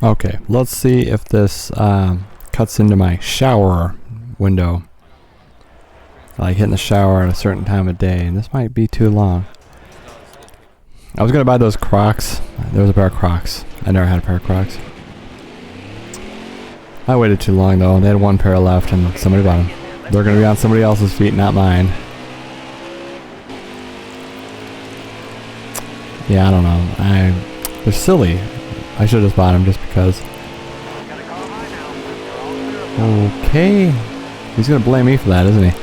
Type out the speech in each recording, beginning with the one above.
Okay, let's see if this cuts into my shower window. I like hitting the shower at a certain time of day, and this might be too long. I was gonna buy those Crocs. There was a pair of Crocs. I never had a pair of Crocs. I waited too long though. They had one pair left, and somebody bought them. They're gonna be on somebody else's feet, not mine. Yeah, I don't know. They're silly. I should have just bought them just because. Okay. He's gonna blame me for that, isn't he?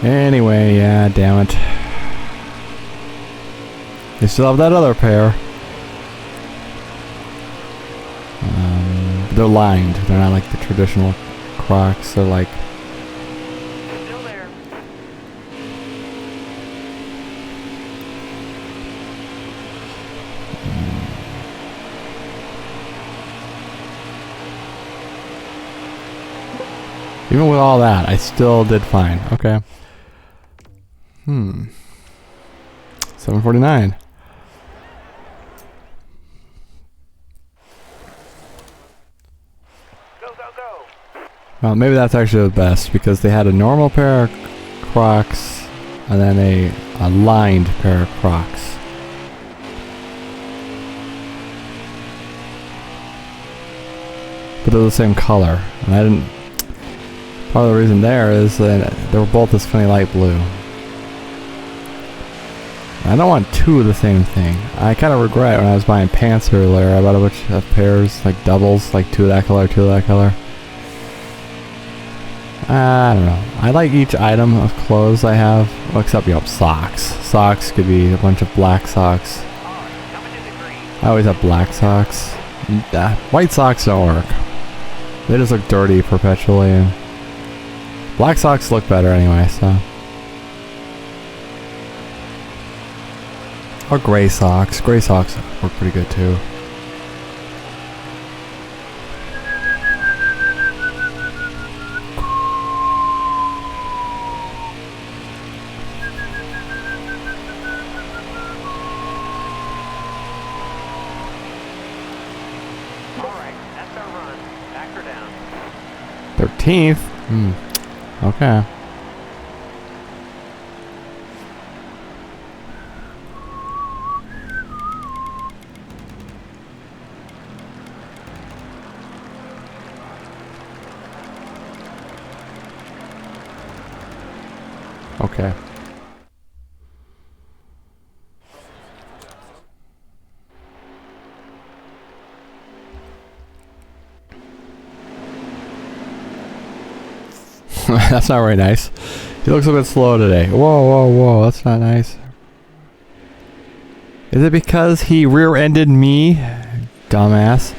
Anyway, yeah, damn it. They still have that other pair. They're lined. They're not like the traditional Crocs. They're like... Still there. Even with all that, I still did fine. Okay. 749. Go, go, go. Well, maybe that's actually the best because they had a normal pair of Crocs and then a lined pair of Crocs. But they're the same color, and I didn't. Part of the reason there is that they were both this funny light blue. I don't want two of the same thing. I kind of regret when I was buying pants earlier. I bought a bunch of pairs, like doubles, like two of that color, two of that color. I don't know. I like each item of clothes I have, well, except, you know, socks. Socks could be a bunch of black socks. I always have black socks. White socks don't work. They just look dirty perpetually, and black socks look better anyway, so. Or gray socks. Gray socks work pretty good too. Alright, that's our run. Back her down. 13th? Okay. Okay. That's not very nice. He looks a bit slow today. Whoa, whoa, whoa. That's not nice. Is it because he rear-ended me? Dumbass.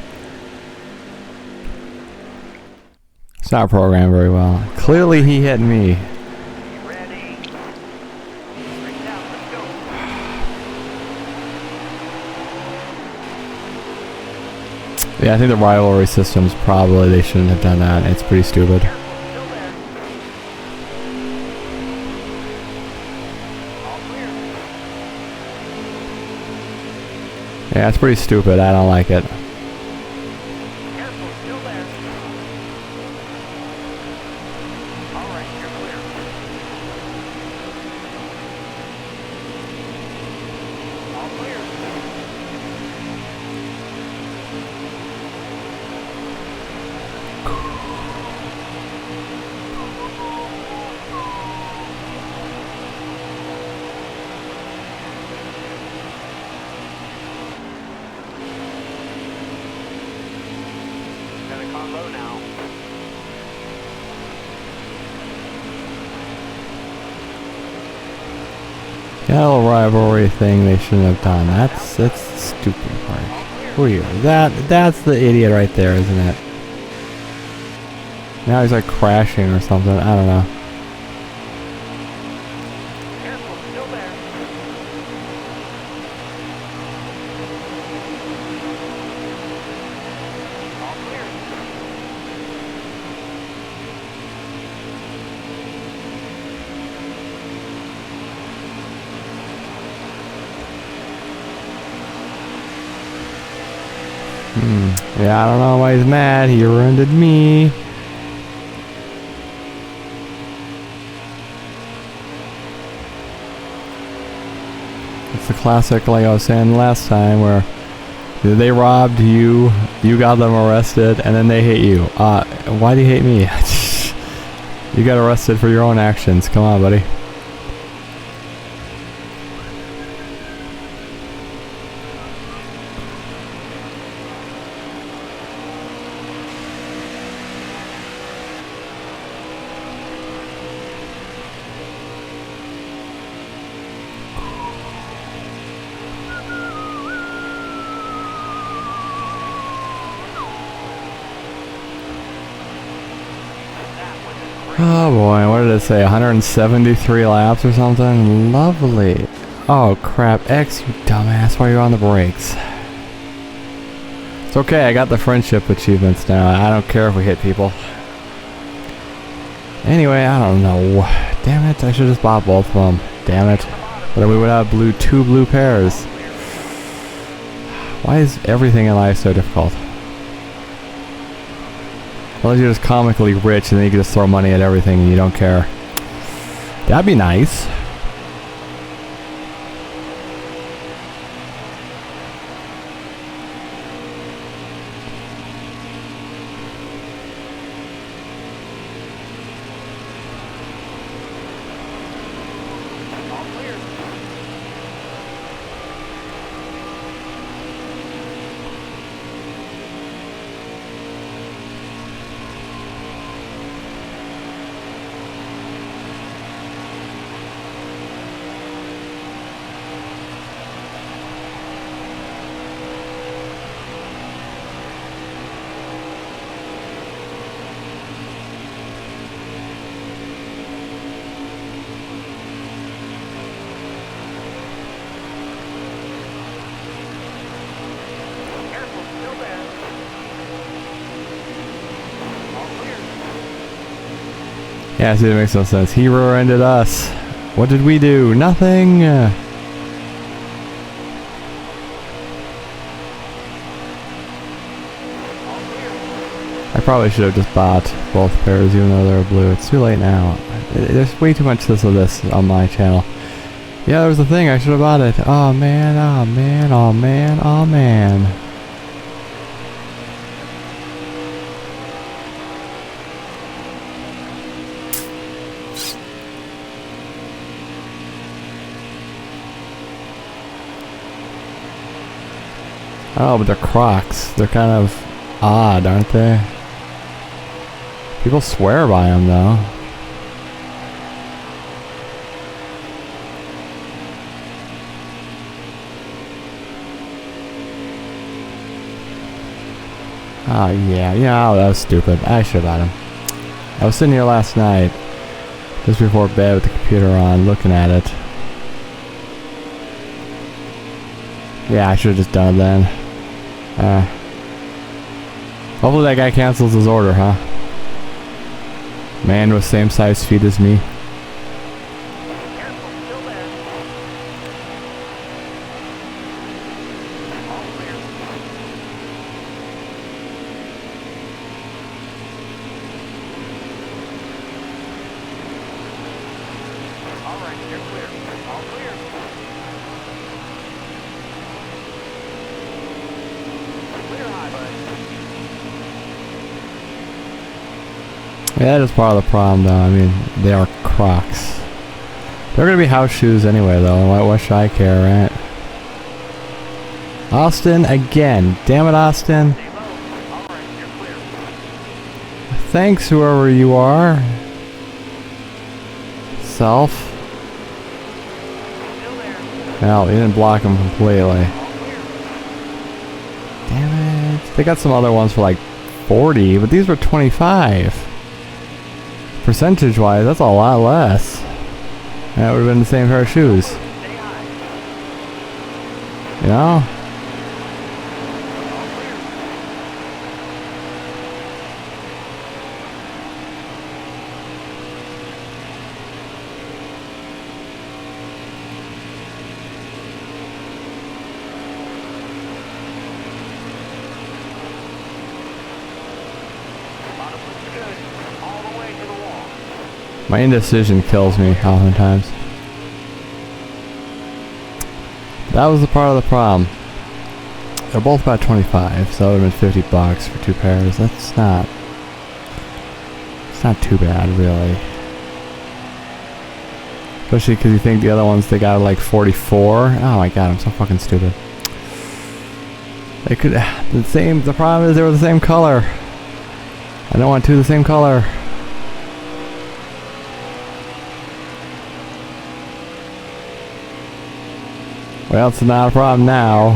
It's not programmed very well. Clearly he hit me. Ready. Straight down, let's go. Yeah, I think the rivalry systems probably they shouldn't have done that. It's pretty stupid. Still there. All clear. Yeah, it's pretty stupid. I don't like it. Careful, still there. Alright, you're clear. All clear. Gotta call low now. Yeah, little rivalry thing they shouldn't have done. That's the stupid part. Who are you? That's the idiot right there, isn't it? Now he's like crashing or something. I don't know. Yeah, I don't know why he's mad. He ruined me. It's the classic, like I was saying last time, where they robbed you, you got them arrested, and then they hate you. Why do you hate me? You got arrested for your own actions. Come on, buddy. Oh boy, what did it say? 173 laps or something? Lovely. Oh crap, X, you dumbass, why are you on the brakes? It's okay, I got the friendship achievements now. I don't care if we hit people. Anyway, I don't know. Damn it, I should have just bought both of them. Damn it. But then we would have two blue pairs. Why is everything in life so difficult? Unless you're just comically rich and then you can just throw money at everything and you don't care. That'd be nice. Yeah, see, it makes no sense. He rear-ended us. What did we do? Nothing. I probably should have just bought both pairs even though they're blue. It's too late now. There's way too much of this on my channel. Yeah, there was a thing. I should have bought it. Oh man, oh man, oh man, oh man. Oh, but they're Crocs. They're kind of odd, aren't they? People swear by them, though. Oh, yeah, oh, that was stupid. I should have bought them. I was sitting here last night, just before bed with the computer on, looking at it. Yeah, I should have just done it then. Hopefully that guy cancels his order, huh? Man with same size feet as me. Yeah, that is part of the problem, though. I mean, they are Crocs. They're gonna be house shoes anyway, though. Why should I care, right? Austin again. Damn it, Austin. Thanks, whoever you are. Self. Well, he didn't block him completely. Damn it. They got some other ones for like 40, but these were 25. Percentage-wise, that's a lot less. That would have been the same pair of shoes. You know? right to the wall. My indecision kills me oftentimes. That was the part of the problem. They're both about 25, so that would have been 50 bucks for 2 pairs. It's not too bad, really. Especially because you think the other ones, they got like 44. Oh my god, I'm so fucking stupid. They could, the problem is they were the same color. I don't want 2 the same color. Well, it's not a problem now.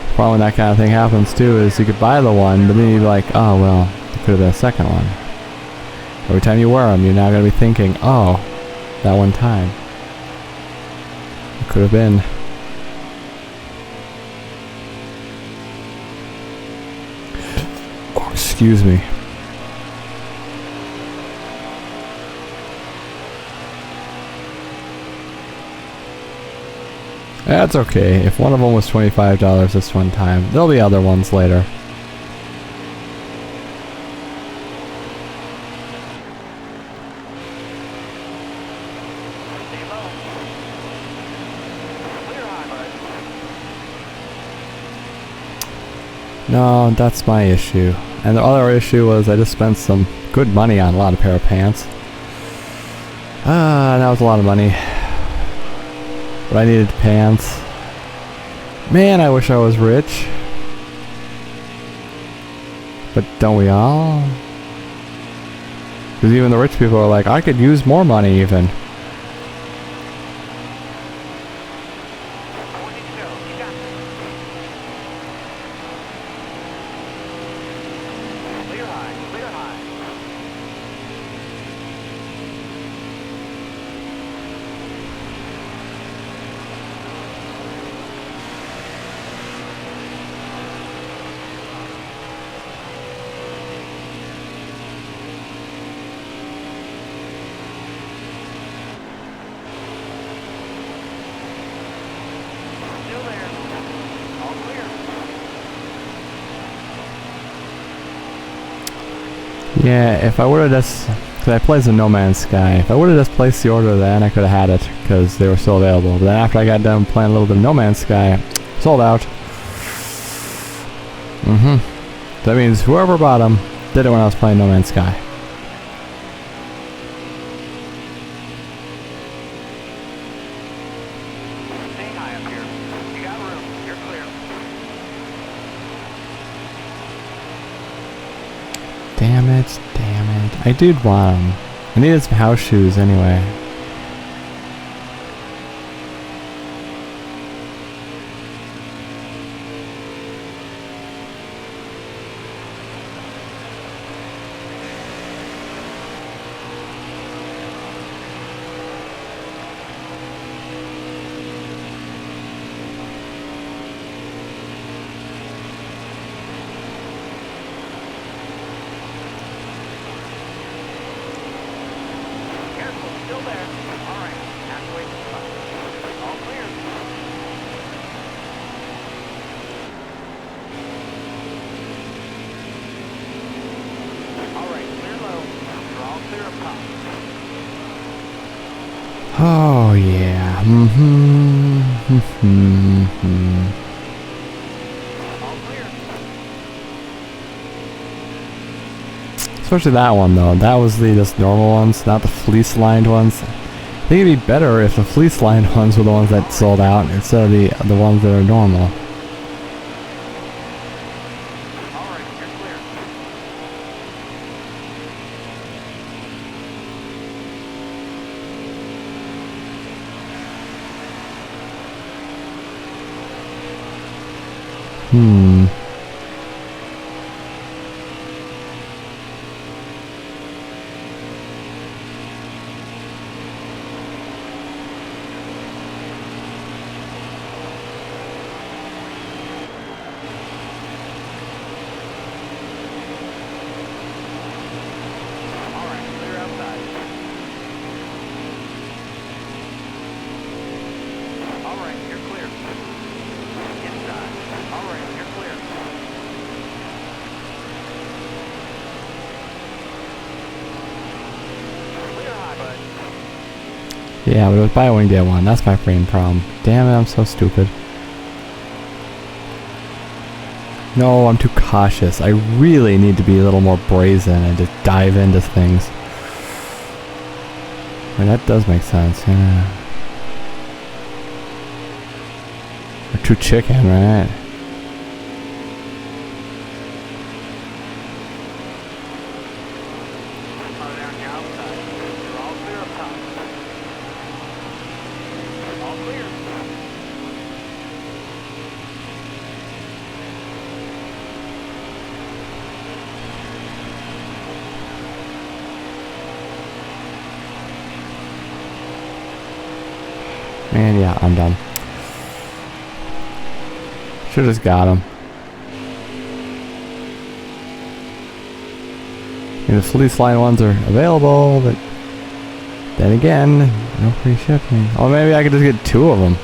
The problem when that kind of thing happens too is you could buy the one, but then you'd be like, oh well, there could have been a second one. Every time you wear them, you're now going to be thinking, oh, that one time. It could have been. Oh, excuse me. That's okay. If one of them was $25 this one time, there'll be other ones later. Stay low. Clear high, bud. No, that's my issue. And the other issue was I just spent some good money on a lot of pair of pants. That was a lot of money. But I needed pants. Man, I wish I was rich. But don't we all? Because even the rich people are like, I could use more money even. I want you to go. You got this. Clear high. Clear high. Still there. All clear. Yeah, if I would have just... Because I played some No Man's Sky. If I would have just placed the order then, I could have had it. Because they were still available. But then after I got done playing a little bit of No Man's Sky, sold out. That means whoever bought them did it when I was playing No Man's Sky. Stay high up here. You got room. You're clear. Damn it, damn it. I did want them. I needed some house shoes anyway. Careful. Still there. All right. Halfway to the spot. All clear. All right. Clear low. You're all clear up top. Oh yeah. All clear. Especially that one though. That was the just normal ones, not the fleece lined ones. I think it'd be better if the fleece lined ones were the ones that sold out instead of the ones that are normal. All right. You're clear. All right. Clear outside. All right. You're clear. Inside. All right. You're clear. Yeah, but it was buy one get one. That's my frame problem. Damn it, I'm so stupid. No, I'm too cautious. I really need to be a little more brazen and just dive into things. I mean, that does make sense, yeah. Or too chicken, right? And yeah, I'm done. Should've just got him. And the fleece line ones are available, but then again, no free shipping. Oh, maybe I could just get 2 of them.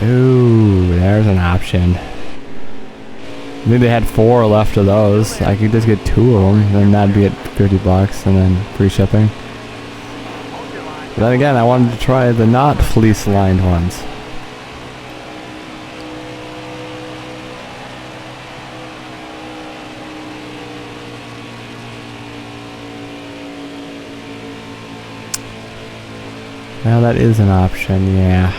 Ooh, there's an option. I think they had 4 left of those. I could just get 2 of them, then that'd be at $50 and then free shipping. But then again, I wanted to try the not fleece lined ones. Well, that is an option, yeah.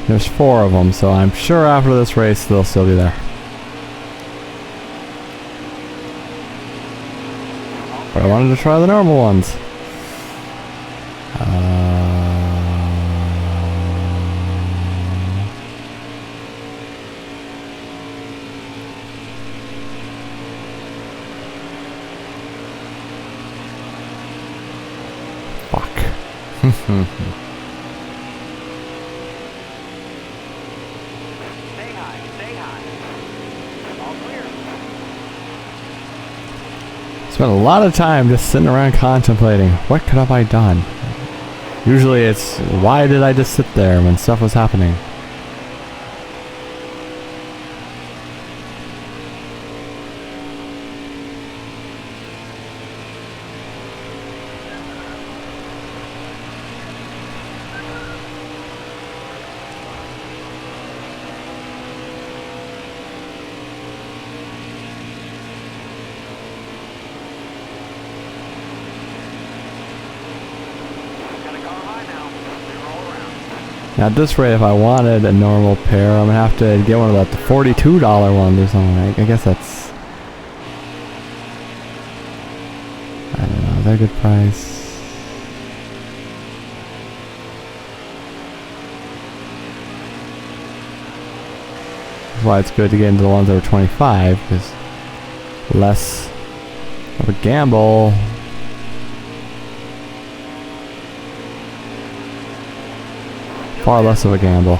There's 4 of them, so I'm sure after this race they'll still be there. But I wanted to try the normal ones. Fuck. Spent a lot of time just sitting around contemplating, what could have I done? Usually it's, why did I just sit there when stuff was happening? Now at this rate, if I wanted a normal pair, I'm gonna have to get one of the $42 ones or something. I guess that's... I don't know, is that a good price? That's why it's good to get into the ones that are 25, because less of a gamble. Far less of a gamble.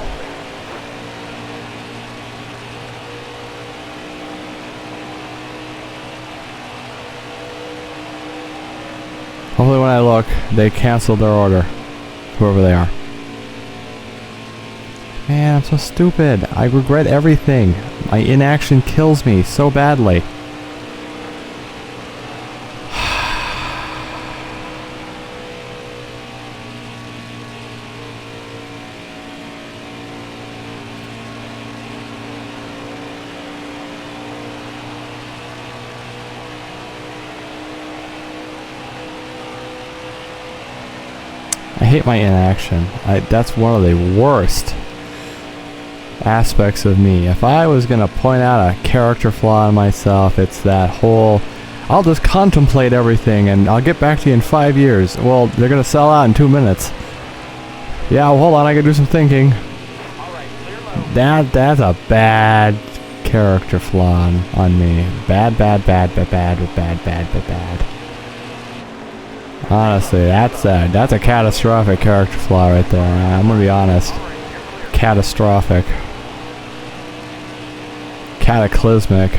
Hopefully when I look, they canceled their order. Whoever they are. Man, I'm so stupid. I regret everything. My inaction kills me so badly. I hate my inaction. That's one of the worst aspects of me. If I was gonna point out a character flaw in myself, it's that whole, I'll just contemplate everything and I'll get back to you in 5 years. Well, they're gonna sell out in 2 minutes. Yeah, well, hold on, I gotta do some thinking. That's a bad character flaw on me. Bad. Honestly, that's a catastrophic character flaw right there. I'm gonna be honest. Catastrophic. Cataclysmic.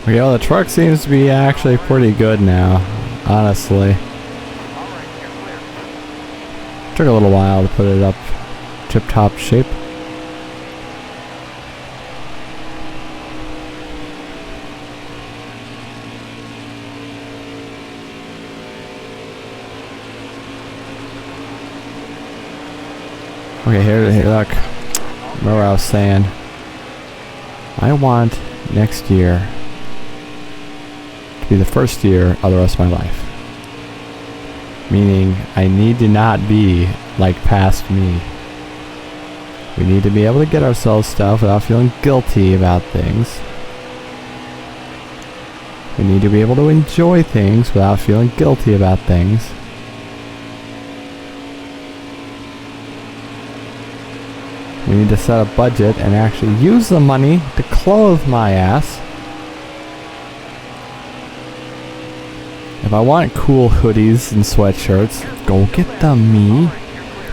Okay, well, the truck seems to be actually pretty good now, honestly. All right, you're clear. Took a little while to put it up tip-top shape. Okay, here, look. Remember what I was saying. I want next year to be the first year of the rest of my life. Meaning, I need to not be like past me. We need to be able to get ourselves stuff without feeling guilty about things. We need to be able to enjoy things without feeling guilty about things. We need to set a budget and actually use the money to clothe my ass. If I want cool hoodies and sweatshirts, go get them, me.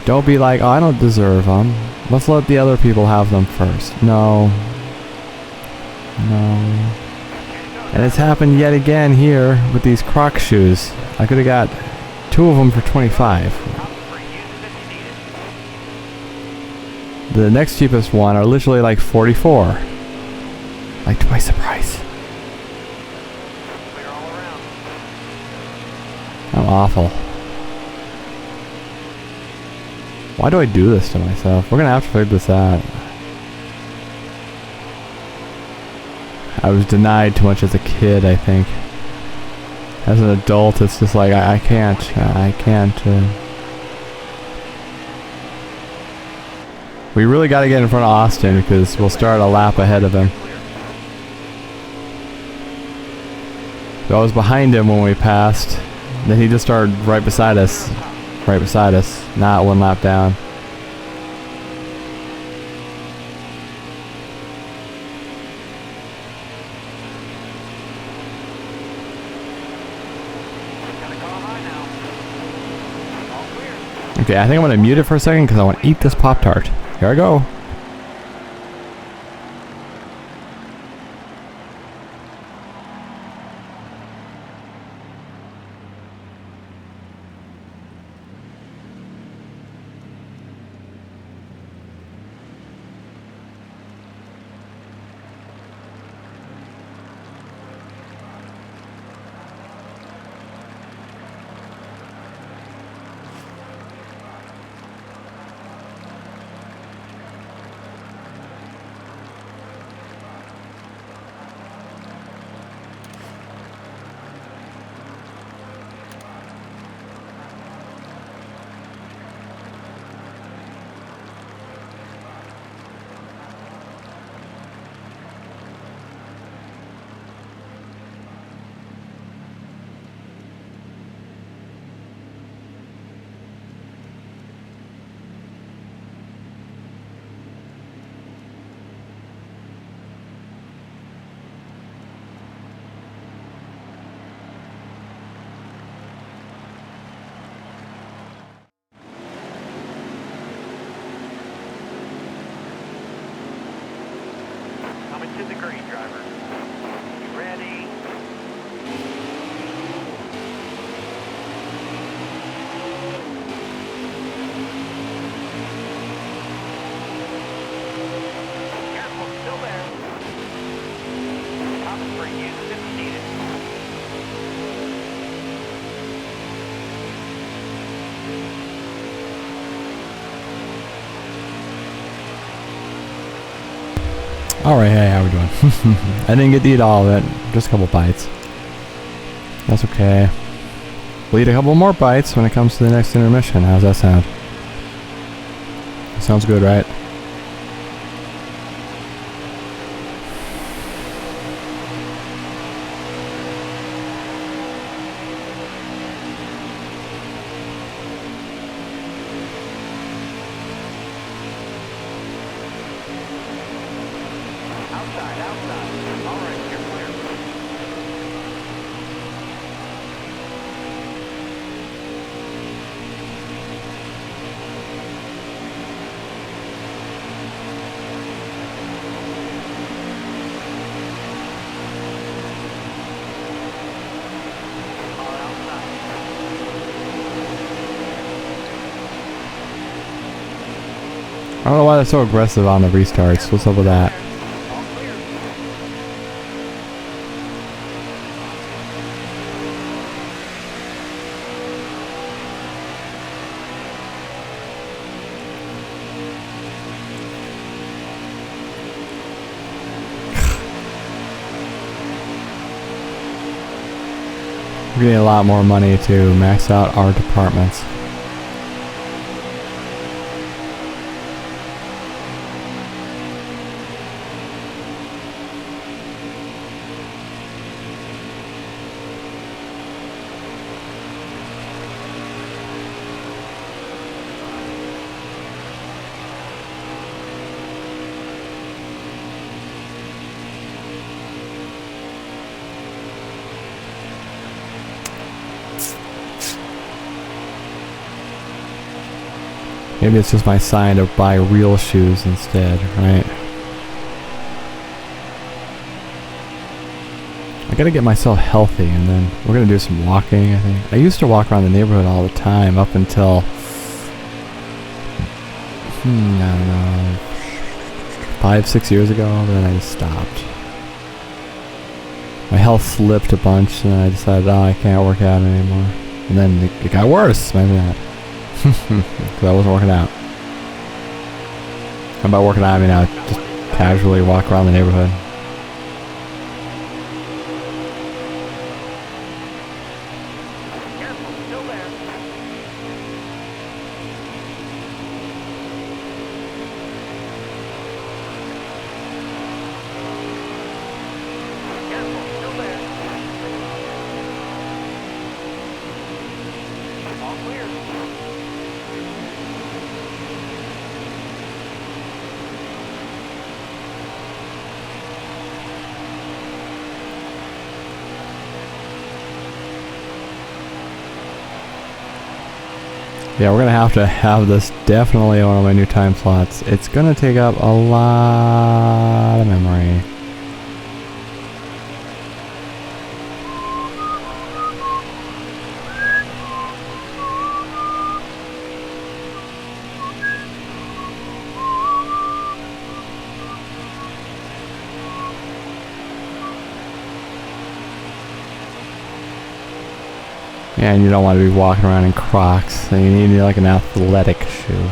Don't be like, oh, I don't deserve them. Let's let the other people have them first. No. No. And it's happened yet again here with these Croc shoes. I could have got 2 of them for 25. The next cheapest one are literally like 44. Like twice the price. Clear all around. I'm awful. Why do I do this to myself? We're gonna have to figure this out. I was denied too much as a kid, I think. As an adult, it's just like, I can't. We really got to get in front of Austin because we'll start a lap ahead of him. So I was behind him when we passed. Then he just started right beside us. Not 1 lap down. Gotta call high now. All clear. Okay, I think I'm going to mute it for a second because I want to eat this Pop-Tart. Here I go. Coming to the green, driver. You ready? Careful, still there. Coming for you if needed. Alright, hey, how we doing? I didn't get to eat all of it. Just a couple bites. That's okay. We'll eat a couple more bites when it comes to the next intermission. How's that sound? Sounds good, right? Outside. All right, you're clear. I don't know why they're so aggressive on the restarts. What's up with that? All clear. We're getting a lot more money to max out our departments. Maybe it's just my sign to buy real shoes instead, right? I gotta get myself healthy, and then we're gonna do some walking, I think. I used to walk around the neighborhood all the time up until, I don't know, 5-6 years ago, then I just stopped. My health slipped a bunch, and I decided, oh, I can't work out anymore. And then it got worse, maybe not. Because I wasn't working out. And by working out, I mean I just casually walk around the neighborhood. Careful, still there. Careful, still there. All clear. Yeah, we're gonna have to have this definitely one of my new time slots. It's gonna take up a lot of memory. Yeah, and you don't want to be walking around in Crocs, so you need like an athletic shoe.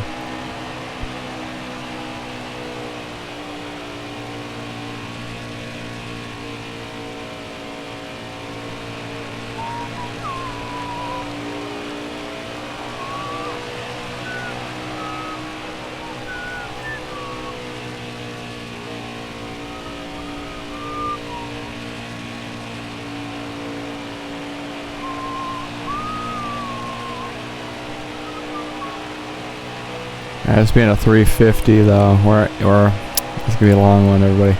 It's being a 350 though, or it's gonna be a long one, everybody.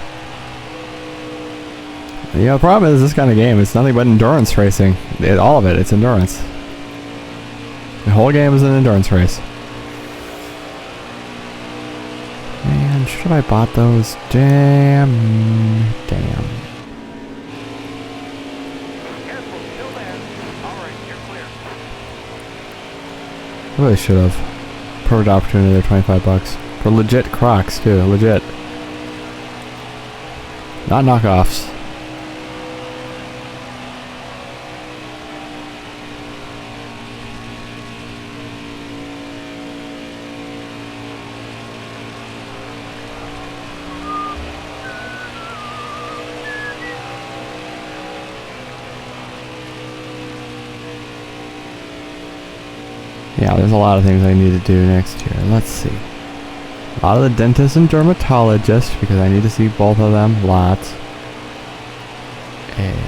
Yeah, the problem is this kind of game, it's nothing but endurance racing. All of it, it's endurance. The whole game is an endurance race. Man, should have I bought those? Damn. Careful, still there. All right, you're clear. I really should have. Perfect opportunity there, $25 for legit Crocs too, legit, not knockoffs. Yeah, there's a lot of things I need to do next year. Let's see. A lot of the dentists and dermatologists, because I need to see both of them lots. And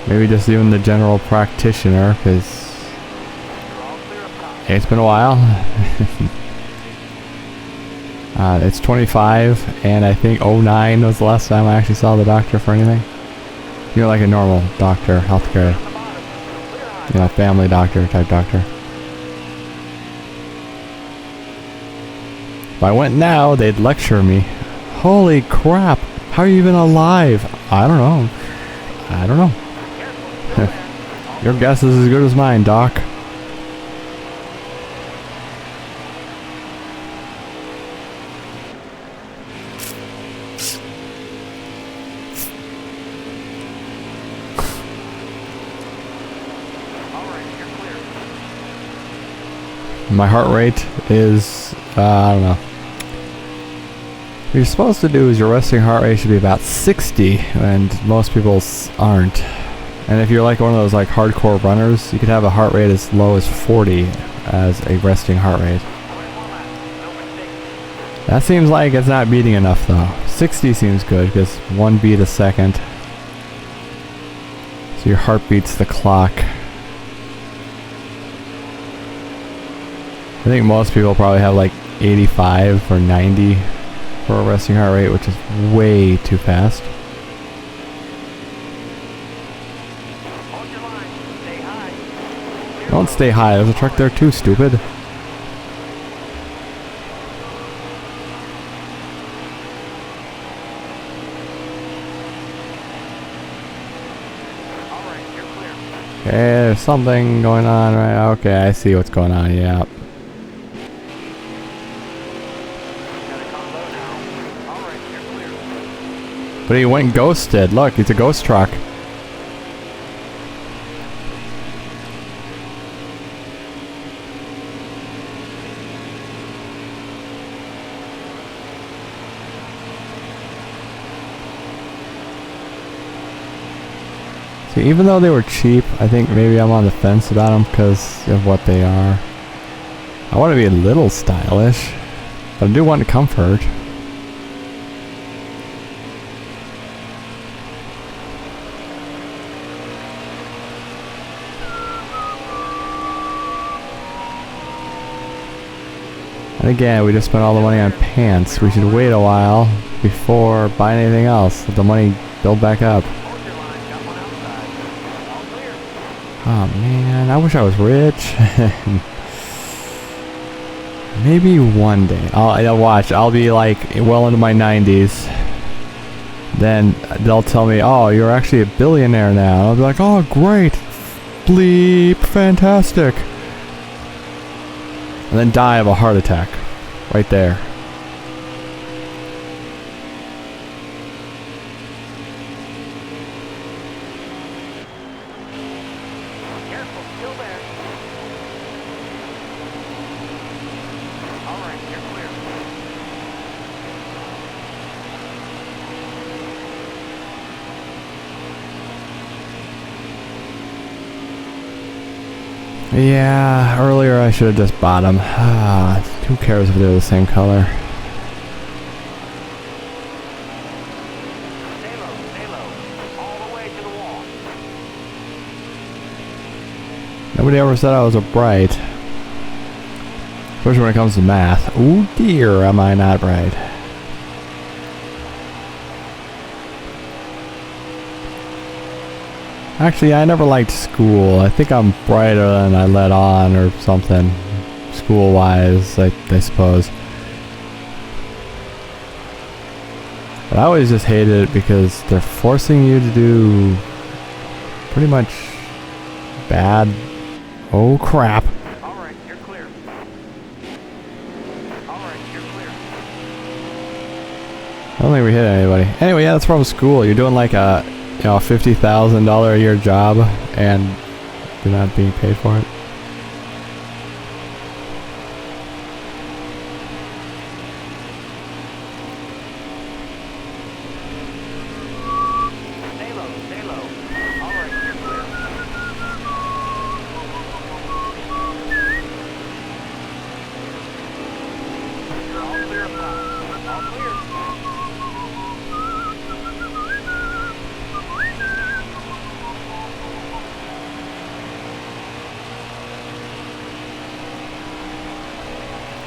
maybe just even the general practitioner, because You're all clear up top. it's been a while. It's 25, and I think 09 was the last time I actually saw the doctor for anything. You know, like a normal doctor, healthcare, On the bottom. Clear high. you know, family doctor type doctor. If I went now, they'd lecture me. Holy crap! How are you even alive? I don't know. I don't know. Careful, still there. Your guess is as good as mine, Doc. My heart rate is, I don't know. What you're supposed to do is your resting heart rate should be about 60, and most people's aren't. And if you're like one of those like hardcore runners, you could have a heart rate as low as 40 as a resting heart rate. That seems like it's not beating enough though. 60 seems good because 1 beat a second. So your heart beats the clock. I think most people probably have like 85 or 90 for a resting heart rate, which is way too fast. Hold your line. Stay high. Don't stay high, there's a truck there too, stupid. Alright, you're clear. Okay, there's something going on, right? Okay, I see what's going on, yeah. Gotta come low now. Alright, you're clear. But he went ghosted. Look, it's a ghost truck. So even though they were cheap, I think maybe I'm on the fence about them because of what they are. I want to be a little stylish, but I do want comfort. And again, we just spent all the money on pants. We should wait a while before buying anything else. Let the money build back up. Hold your line. Got one outside. All clear. Oh man, I wish I was rich. Maybe one day. I'll watch. I'll be like well into my 90s. Then they'll tell me, "Oh, you're actually a billionaire now." And I'll be like, "Oh, great, bleep, fantastic," and then die of a heart attack, right there. Careful. Still there. Alright, you're clear. Yeah, earlier I should have just bought them. Who cares if they're the same color? Stay low. Stay low. All the way to the wall. Nobody ever said I was a bright. Especially when it comes to math. Oh dear, am I not bright. Actually, I never liked school. I think I'm brighter than I let on or something. School-wise, I suppose. But I always just hated it because they're forcing you to do pretty much bad. Oh crap. Alright, you're clear. Alright, you're clear. I don't think we hit anybody. Anyway, yeah, that's from school. You're doing like a $50,000 a year job and you're not being paid for it. Stay low. Stay low. Alright, you're clear. You're all clear up top. All clear.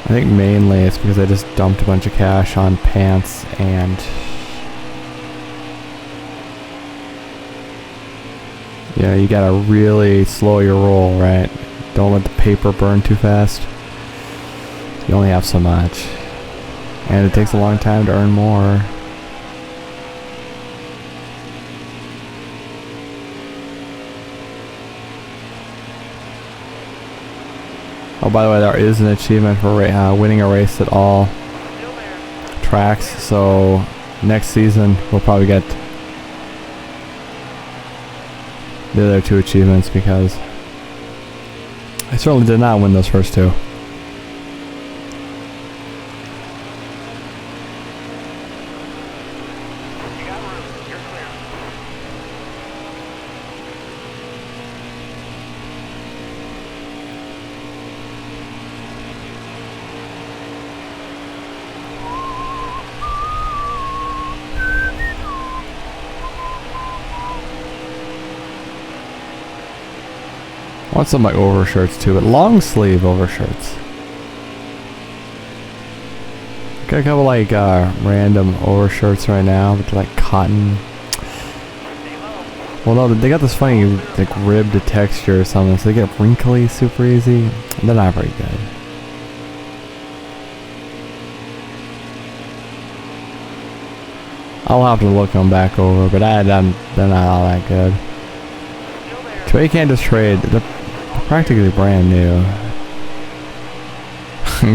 I think mainly it's because I just dumped a bunch of cash on pants and you gotta really slow your roll, right? Don't let the paper burn too fast. You only have so much. And it takes a long time to earn more. Oh, by the way, there is an achievement for winning a race at all Still there. tracks, so next season we'll probably get the other two achievements because I certainly did not win those first two. I want some of my overshirts too, but long sleeve overshirts. Got a couple like random overshirts right now, but they're like cotton. Well, no, they got this funny like ribbed texture or something, so they get wrinkly super easy. They're not very good. I'll have to look them back over, but they're not all that good. Too bad you can't just trade. They're practically brand new.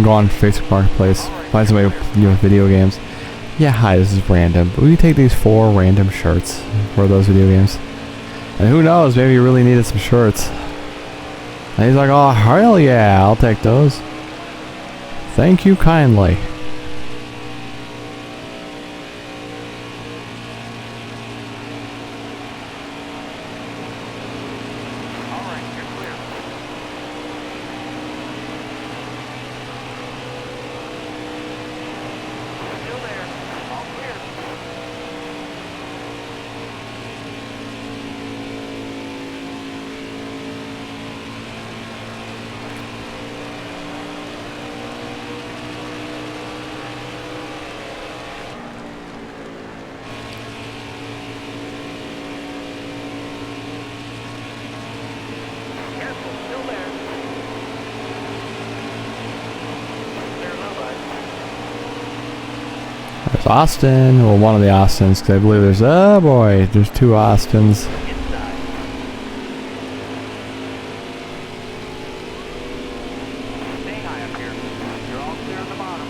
Go on Facebook Marketplace, find somebody with video games. Yeah, hi, this is random. But will you take these 4 random shirts for those video games? And who knows, maybe you really needed some shirts. And he's like, oh, hell yeah, I'll take those. Thank you kindly. There's Austin, well, one of the Austins, because I believe there's, oh boy, there's 2 Austins. Stay high up here. You're all clear on the bottom.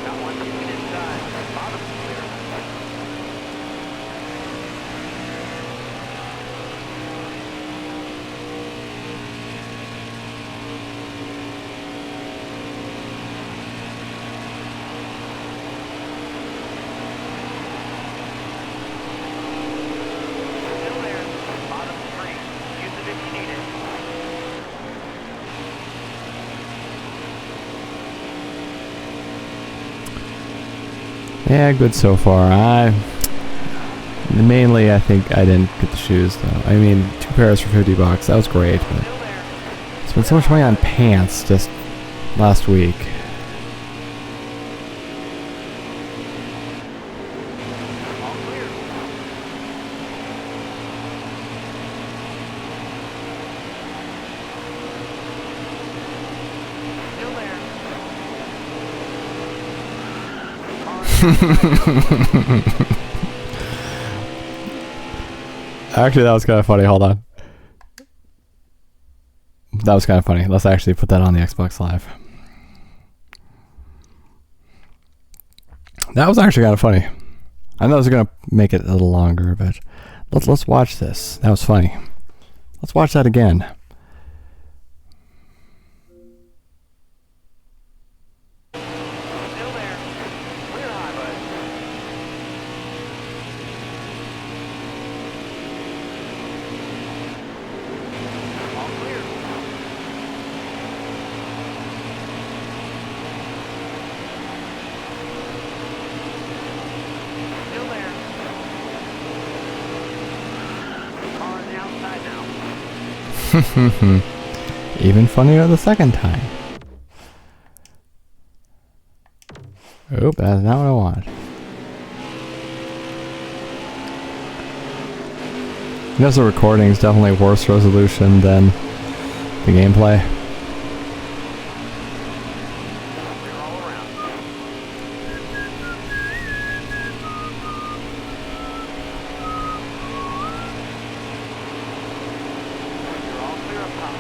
Got one ticket inside. Bottom's clear. Still there. Bottom's free. Use it if you need it. Yeah, good so far. Mainly, I think I didn't get the shoes, though. I mean, 2 pairs for $50, that was great, but Still there. spent so much money on pants just last week. All clear. Still there. Actually, that was kind of funny. Hold on. That was kind of funny. Let's actually put that on the Xbox Live. That was actually kind of funny. I know I was gonna make it a little longer, but let's watch this. That was funny. Let's watch that again. Still there. Clear high, bud. All clear. Still there. Car on the outside now. Even funnier the second time. Oop, that's not what I want. You know, the recording is definitely worse resolution than the gameplay. Clear all around. You're all clear up top.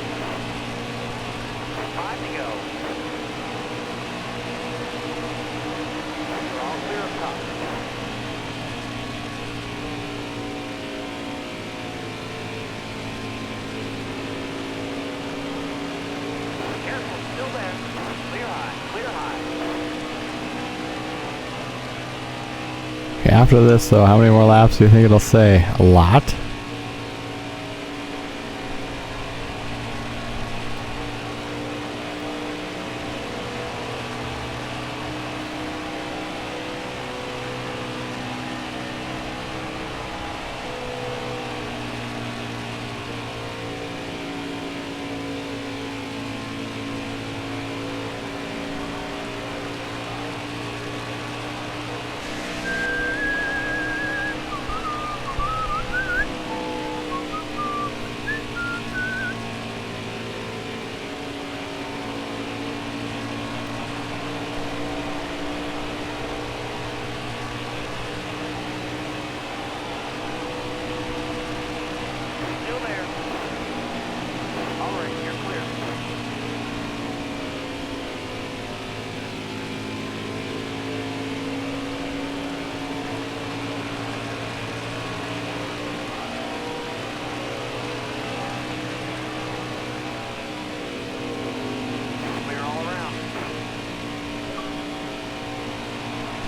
5 to go. You're all clear up top. Careful, still there. Clear high, clear high. Okay, after this, though, how many more laps do you think it'll say? A lot?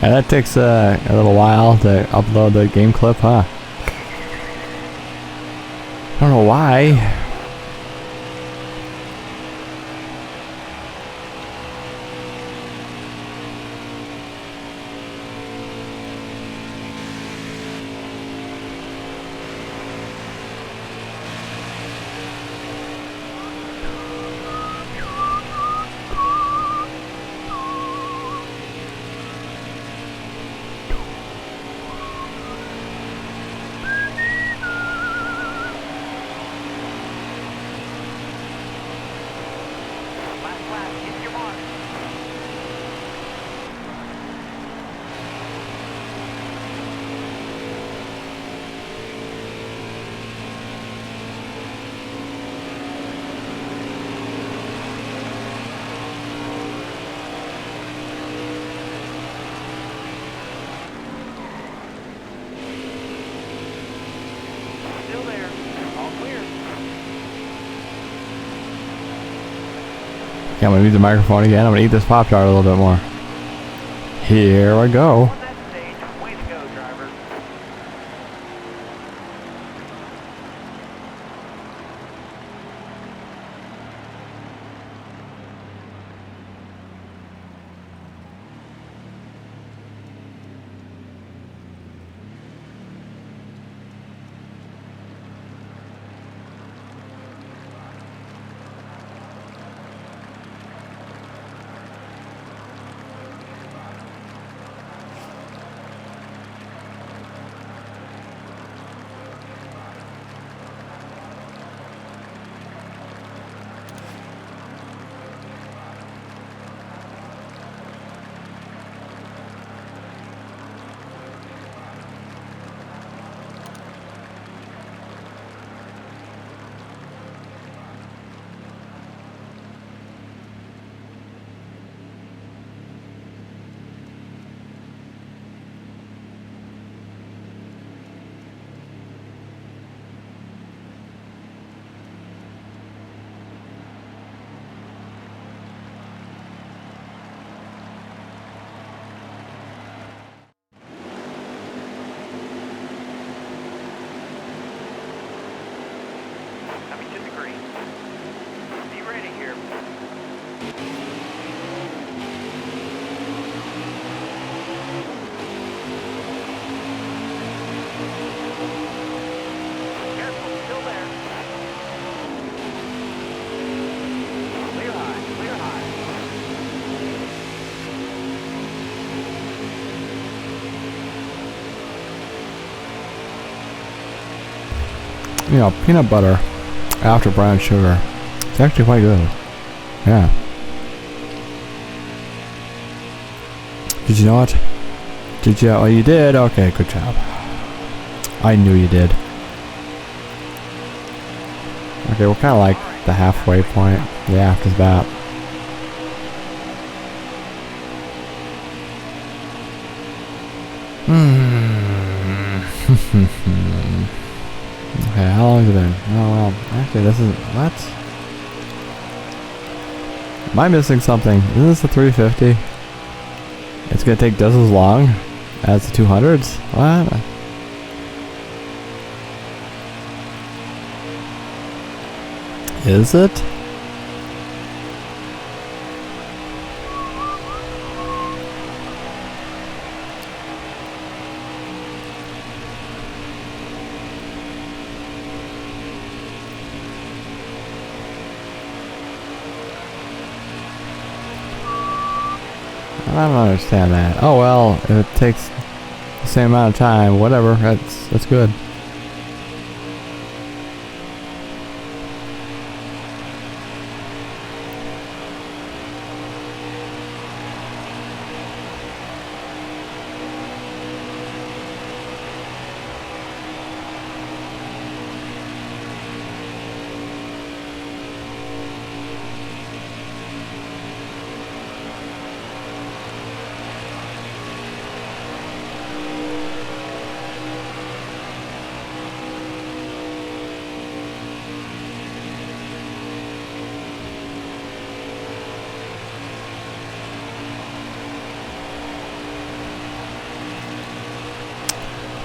And that takes a little while to upload the game clip, huh? I don't know why. Last lap, hit your mark. Still there. All clear. Okay, I'm gonna use the microphone again. I'm gonna eat this Pop Tart a little bit more. Here I go. On that stage. Way to go, driver. Coming to the green. Be ready here. Careful, still there. Clear high, clear high. You know, peanut butter after brown sugar. It's actually quite good. Yeah. Did you know it? Did you? Oh, you did? Okay, good job. I knew you did. Okay, we're kind of like the halfway point. Yeah, after that. Okay, how long has it been? Oh well, actually this is, what? Am I missing something? Isn't this the 350? It's gonna take just as long as the 200s? What? Is it? I don't understand that. Oh well, if it takes the same amount of time, whatever, that's good.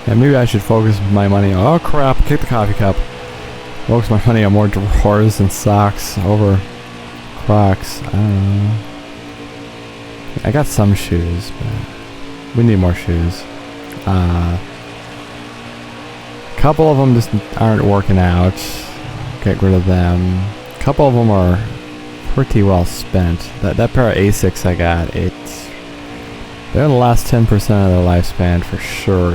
Yeah, maybe I should focus my money on... Oh crap, kick the coffee cup. Focus my money on more drawers and socks over Crocs. I don't know. I got some shoes, but we need more shoes. A couple of them just aren't working out. Get rid of them. A couple of them are pretty well spent. That pair of Asics I got, they're in the last 10% of their lifespan for sure.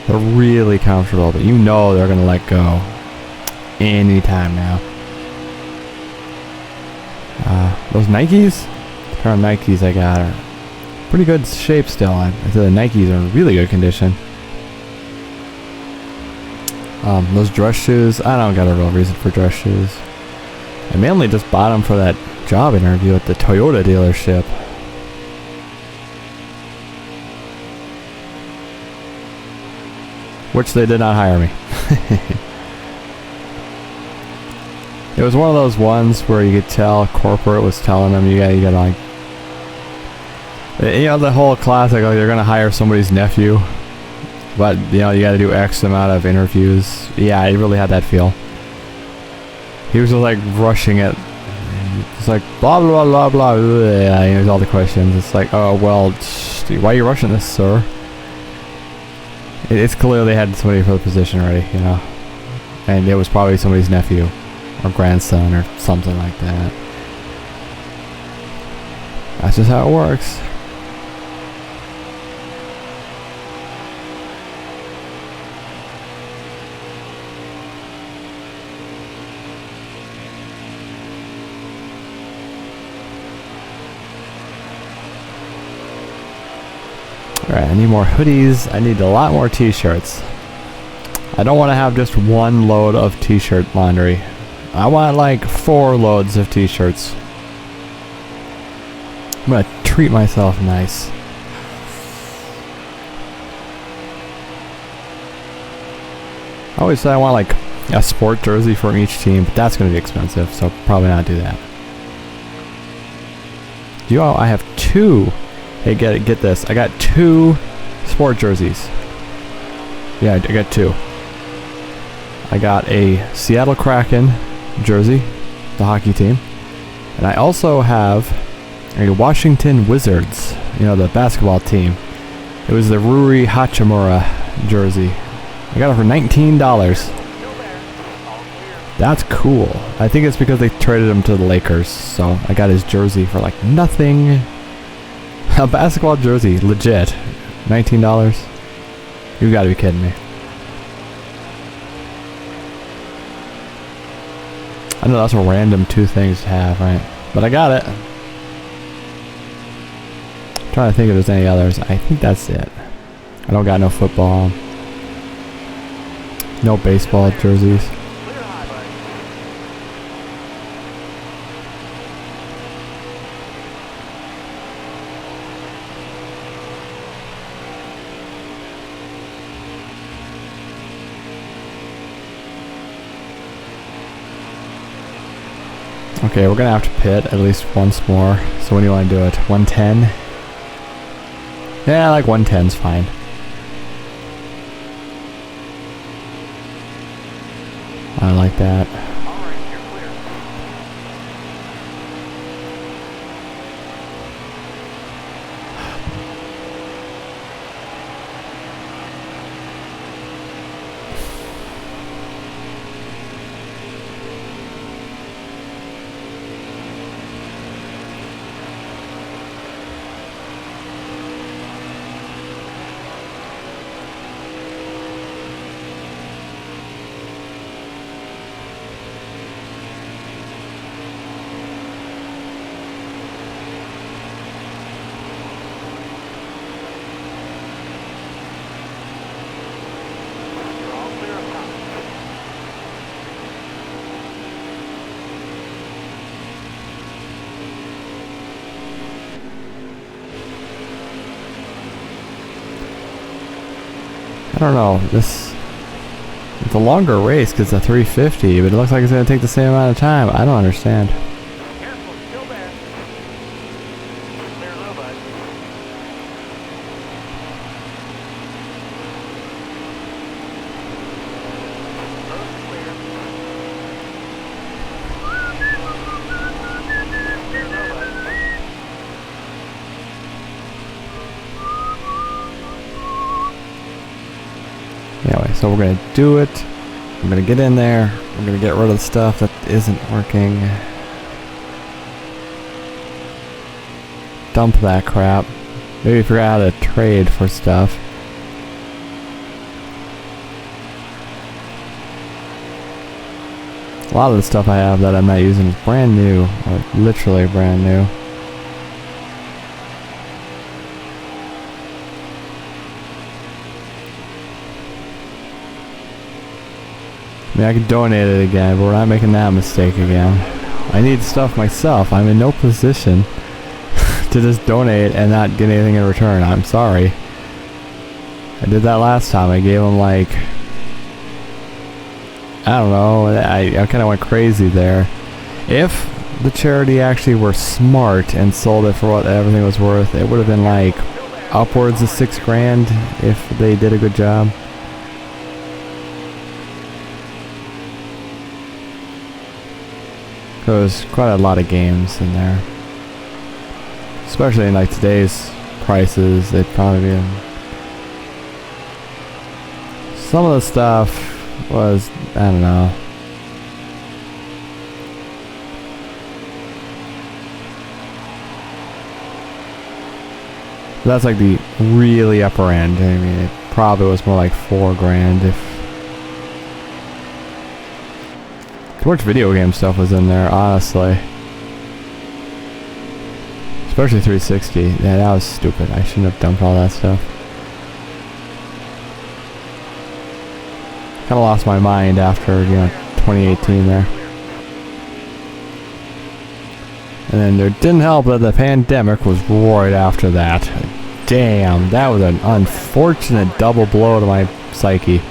They're really comfortable, but you know they're gonna let go anytime now. Those Nikes, the pair of Nikes I got are pretty good shape still. I'd say the Nikes are in really good condition. Those dress shoes, I don't got a real reason for dress shoes. I mainly just bought them for that job interview at the Toyota dealership. Which they did not hire me. It was one of those ones where you could tell corporate was telling them you gotta like, you know, the whole classic, like they're gonna hire somebody's nephew, but you know you gotta do X amount of interviews. Yeah, I really had that feel. He was just like rushing it. It's like blah blah blah blah blah. Yeah, here's all the questions. It's like, oh well, why are you rushing this, sir? It's clear they had somebody for the position already, you know, and it was probably somebody's nephew or grandson or something like that. That's just how it works. Alright, I need more hoodies. I need a lot more t-shirts. I don't want to have just one load of t-shirt laundry. I want like 4 loads of t-shirts. I'm gonna treat myself nice. I always say I want like a sport jersey from each team, but that's gonna be expensive, so probably not do that. I have 2. Hey, get this. I got 2 sport jerseys. Yeah, I got 2. I got a Seattle Kraken jersey, the hockey team, and I also have a Washington Wizards, you know, the basketball team. It was the Rui Hachimura jersey. I got it for $19. That's cool. I think it's because they traded him to the Lakers, so I got his jersey for like nothing. A basketball jersey, legit, $19. You gotta be kidding me. I know that's a random 2 things to have, right? But I got it. I'm trying to think if there's any others. I think that's it. I don't got no football. No baseball jerseys. Okay, we're gonna have to pit at least once more. So when do you want to do it? 110? Yeah, like 110's fine. I like that. I don't know, it's a longer race because it's a 350, but it looks like it's going to take the same amount of time. I don't understand. Careful, still there. Clear low, bud. So we're gonna do it. I'm gonna get in there. I'm gonna get rid of the stuff that isn't working. Dump that crap. Maybe forgot how to trade for stuff. A lot of the stuff I have that I'm not using is brand new, or literally brand new. I mean, I could donate it again, but we're not making that mistake again. I need stuff myself. I'm in no position to just donate and not get anything in return. I'm sorry. I did that last time. I gave them like, I don't know, I kind of went crazy there. If the charity actually were smart and sold it for what everything was worth, it would have been like upwards of $6 grand if they did a good job. There's quite a lot of games in there. Especially in like today's prices, they'd probably be in. Some of the stuff was, I don't know. That's like the really upper end. I mean, it probably was more like $4 grand if. Too much video game stuff was in there, honestly. Especially 360. Yeah, that was stupid. I shouldn't have dumped all that stuff. Kind of lost my mind after, 2018 there. And then it didn't help that the pandemic was right after that. Damn, that was an unfortunate double blow to my psyche.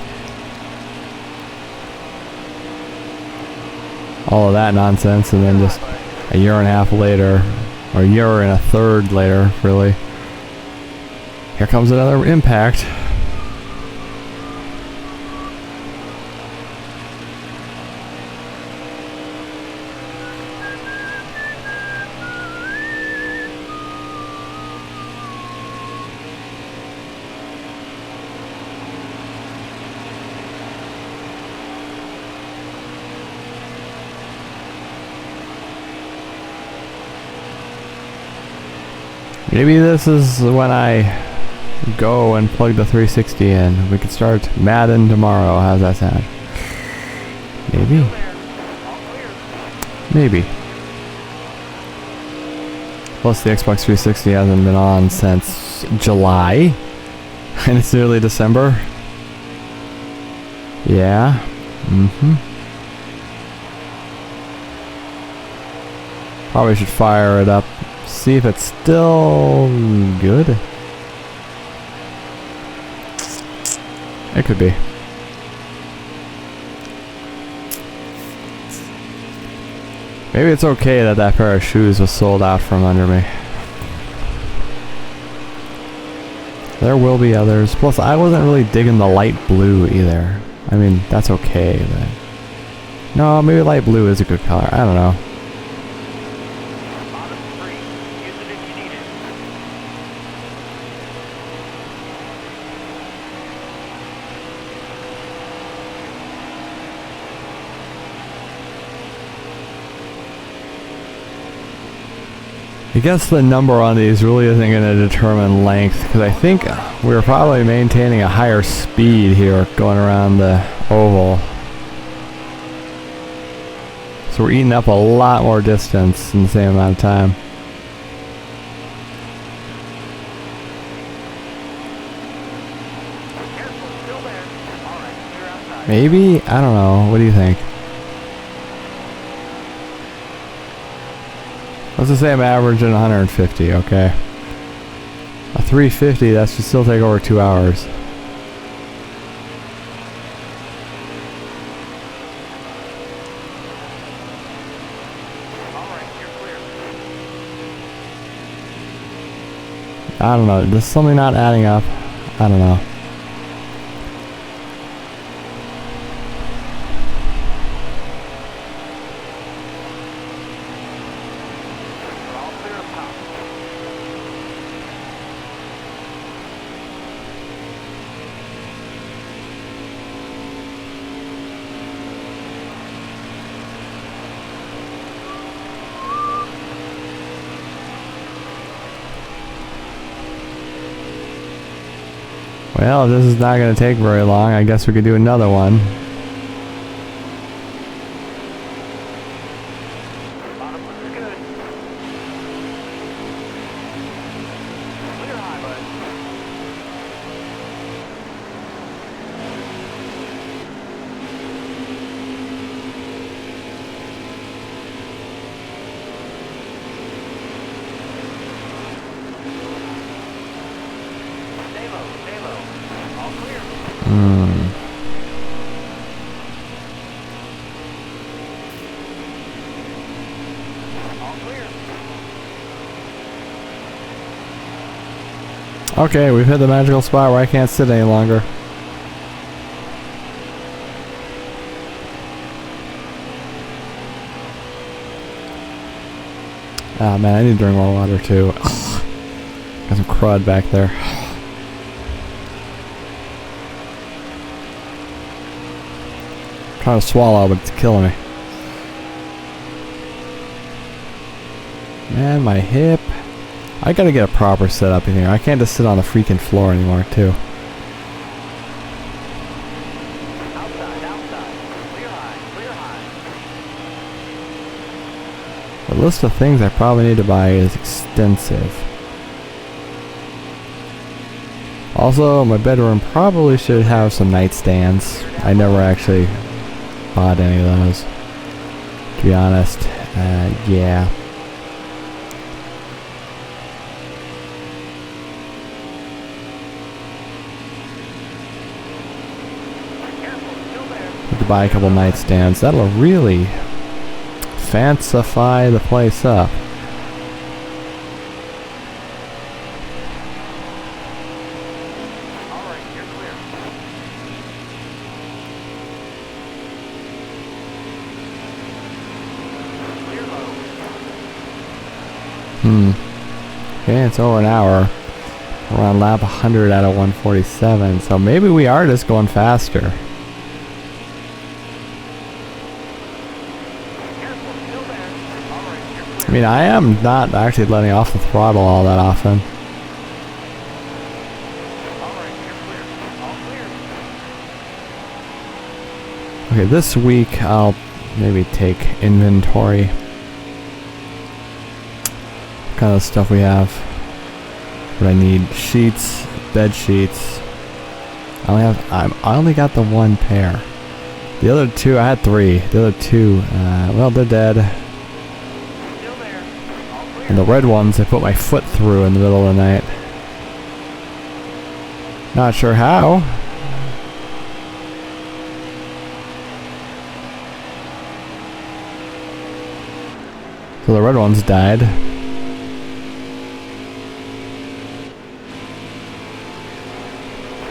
All of that nonsense, and then just a year and a half later, or a year and a third later, really. Here comes another impact. Maybe this is when I go and plug the 360 in. We could start Madden tomorrow. How's that sound? Maybe. Maybe. Plus the Xbox 360 hasn't been on since July. And it's nearly December. Yeah. Probably should fire it up. See if it's still good. It could be. Maybe it's okay that that pair of shoes was sold out from under me. There will be others. Plus, I wasn't really digging the light blue either. I mean, that's okay, but... No, maybe light blue is a good color. I don't know. I guess the number on these really isn't going to determine length, because I think we're probably maintaining a higher speed here going around the oval. So we're eating up a lot more distance in the same amount of time. Maybe? I don't know. What do you think? Let's just say I'm averaging 150, okay? A 350, that should still take over 2 hours. I don't know, there's something not adding up. I don't know. Well, if this is not going to take very long, I guess we could do another one. Bottom looks good. Clear high, bud. Stay low, stay low. All clear. All clear. Okay, we've hit the magical spot where I can't sit any longer. Ah man, I need to drink more water too. Got some crud back there. Trying to swallow, but it's killing me. Man, my hip. I gotta get a proper setup in here. I can't just sit on the freaking floor anymore, too. Outside, outside. Clear high, clear high. The list of things I probably need to buy is extensive. Also, my bedroom probably should have some nightstands. I never actually bought any of those, to be honest. Yeah. Careful, still there. Need to buy a couple nightstands. That'll really fancify the place up. All right, you're clear. Clear low. Okay, it's over an hour. We're on lap 100 out of 147, so maybe we are just going faster. Careful, still there. All right, you're I clear. mean, I am not actually letting off the throttle all that often. All right, you're clear. All clear. Okay, this week I'll maybe take inventory. What kind of stuff we have? What I need: sheets, bed sheets. I only got the one pair. The other two, I had three. The other two, well, they're dead. Still there. All clear. And the red ones, I put my foot through in the middle of the night. Not sure how. So the red ones died.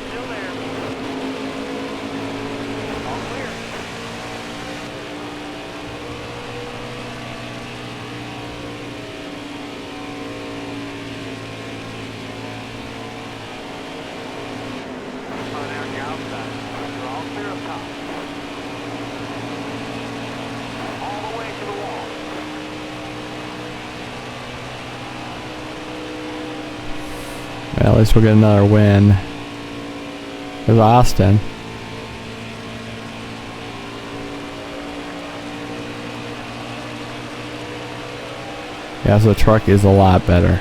Still there. All clear. Oh, now you're outside. You're all clear up top. All the way to the wall. Well, at least we'll get another win. There's Austin. Yeah, so the truck is a lot better.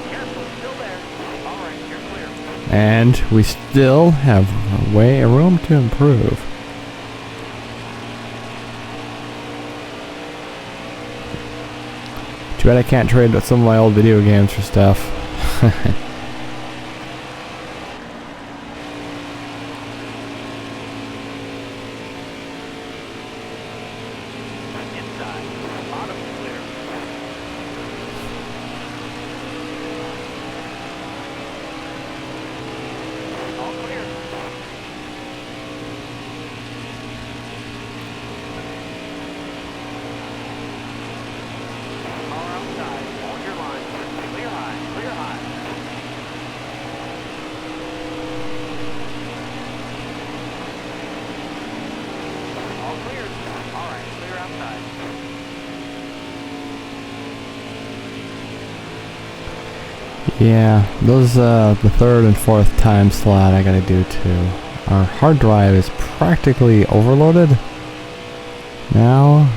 Careful, still there. All right, you're clear. And we still have room to improve. Too bad I can't trade with some of my old video games for stuff. Inside. Bottom clear. All clear. Car outside. Hold your line. Clear high. Clear high. Yeah, those the third and fourth time slot I gotta do too. Our hard drive is practically overloaded now.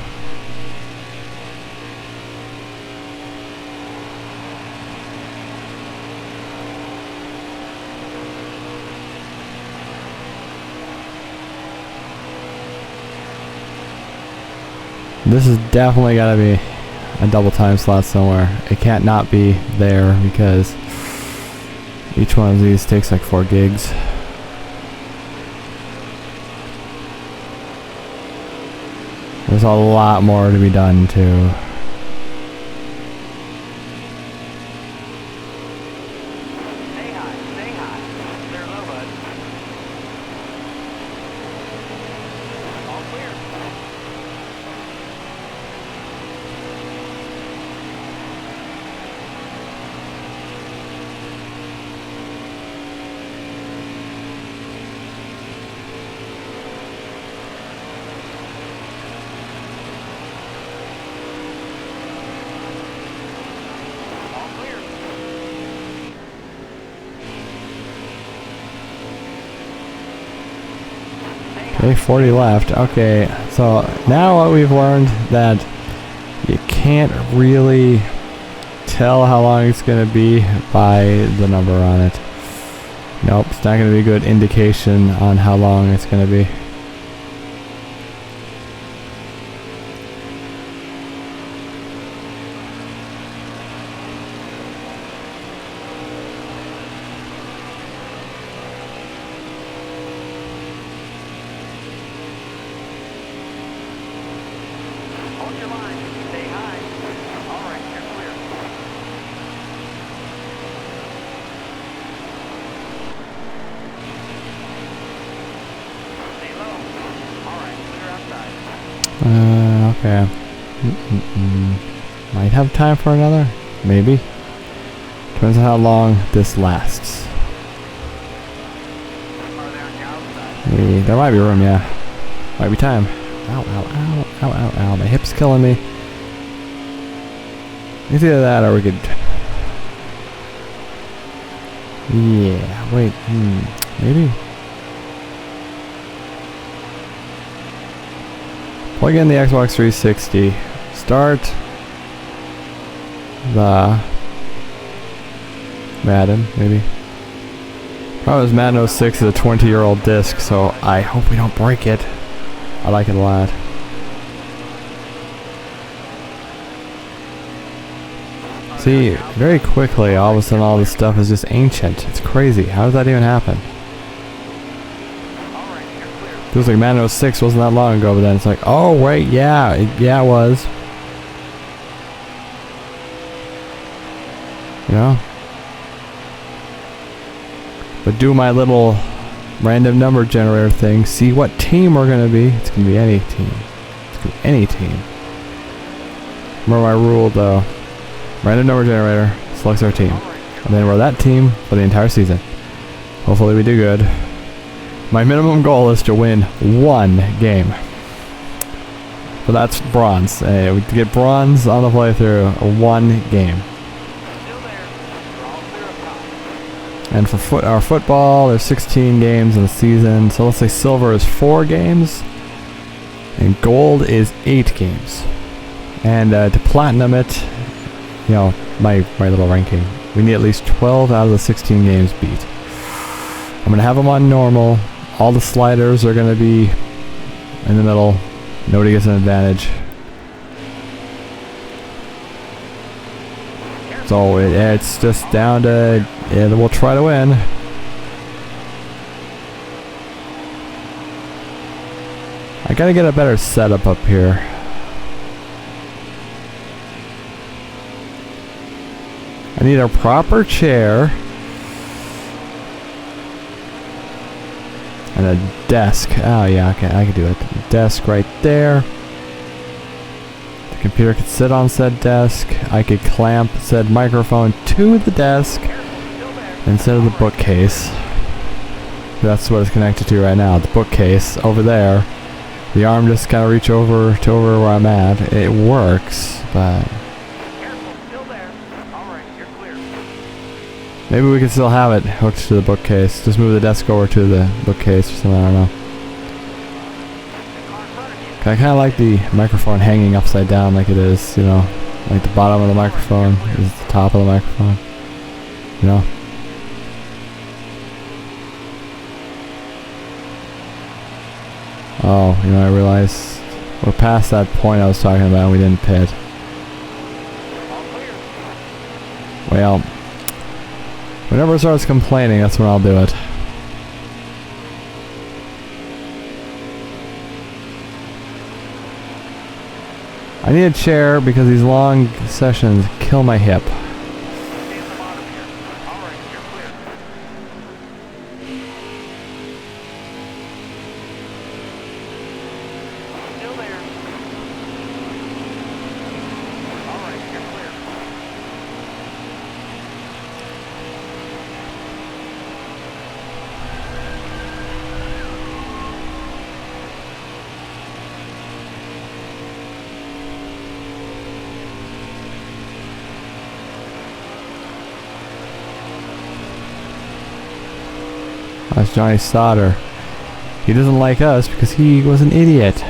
This has definitely gotta be a double time slot somewhere. It can't not be there because each one of these takes like 4 gigs. There's a lot more to be done too. Stay high, stay high. Clear low, bud. All clear. All clear. Okay, 40 left. Okay, so now what we've learned that you can't really tell how long it's going to be by the number on it. Nope, it's not going to be a good indication on how long it's going to be. Hold your line. Stay high. All right, you're clear. Stay low. All right, clear outside. Okay. Might have time for another? Maybe. Depends on how long this lasts. Are there on your outside? There might be room, yeah. Might be time. Ow, ow, ow, ow, ow, ow. My hip's killing me. It's either that or we could... Yeah, wait, maybe? Plug in the Xbox 360. Start the Madden, maybe. Problem is Madden 06 is a 20-year-old disc, so I hope we don't break it. I like it a lot. See, very quickly, all of a sudden all this stuff is just ancient. It's crazy. How does that even happen? All right, you're clear. Feels like Madden 06 wasn't that long ago, but then it's like, oh wait, yeah, it was. You know? But do my little random number generator thing, see what team we're gonna be. It's gonna be any team. It's gonna be any team. Remember my rule though. Random number generator selects our team. And then we're that team for the entire season. Hopefully we do good. My minimum goal is to win 1 game. So that's bronze. We get bronze on the playthrough, 1 game. Still there. You're all clear up top. And for our football, there's 16 games in the season. So let's say silver is 4 games. And gold is 8 games. And to platinum it, you know, my little ranking, we need at least 12 out of the 16 games beat. I'm going to have them on normal. All the sliders are going to be in the middle. Nobody gets an advantage. So it's just down to, we'll try to win. I got to get a better setup up here. I need a proper chair and a desk. Oh yeah, okay, I can do it. Desk right there. The computer could sit on said desk. I could clamp said microphone to the desk instead of the bookcase. That's what it's connected to right now. The bookcase over there. The arm just kind of reach over to where I'm at. It works, but. Maybe we can still have it hooked to the bookcase. Just move the desk over to the bookcase or something, I don't know. I kind of like the microphone hanging upside down like it is, you know. Like the bottom of the microphone is the top of the microphone. You know? Oh, you know, I realized we're past that point I was talking about and we didn't pit. Well, whenever it starts complaining, that's when I'll do it. I need a chair because these long sessions kill my hip. That's Johnny Sauter. He doesn't like us because he was an idiot. I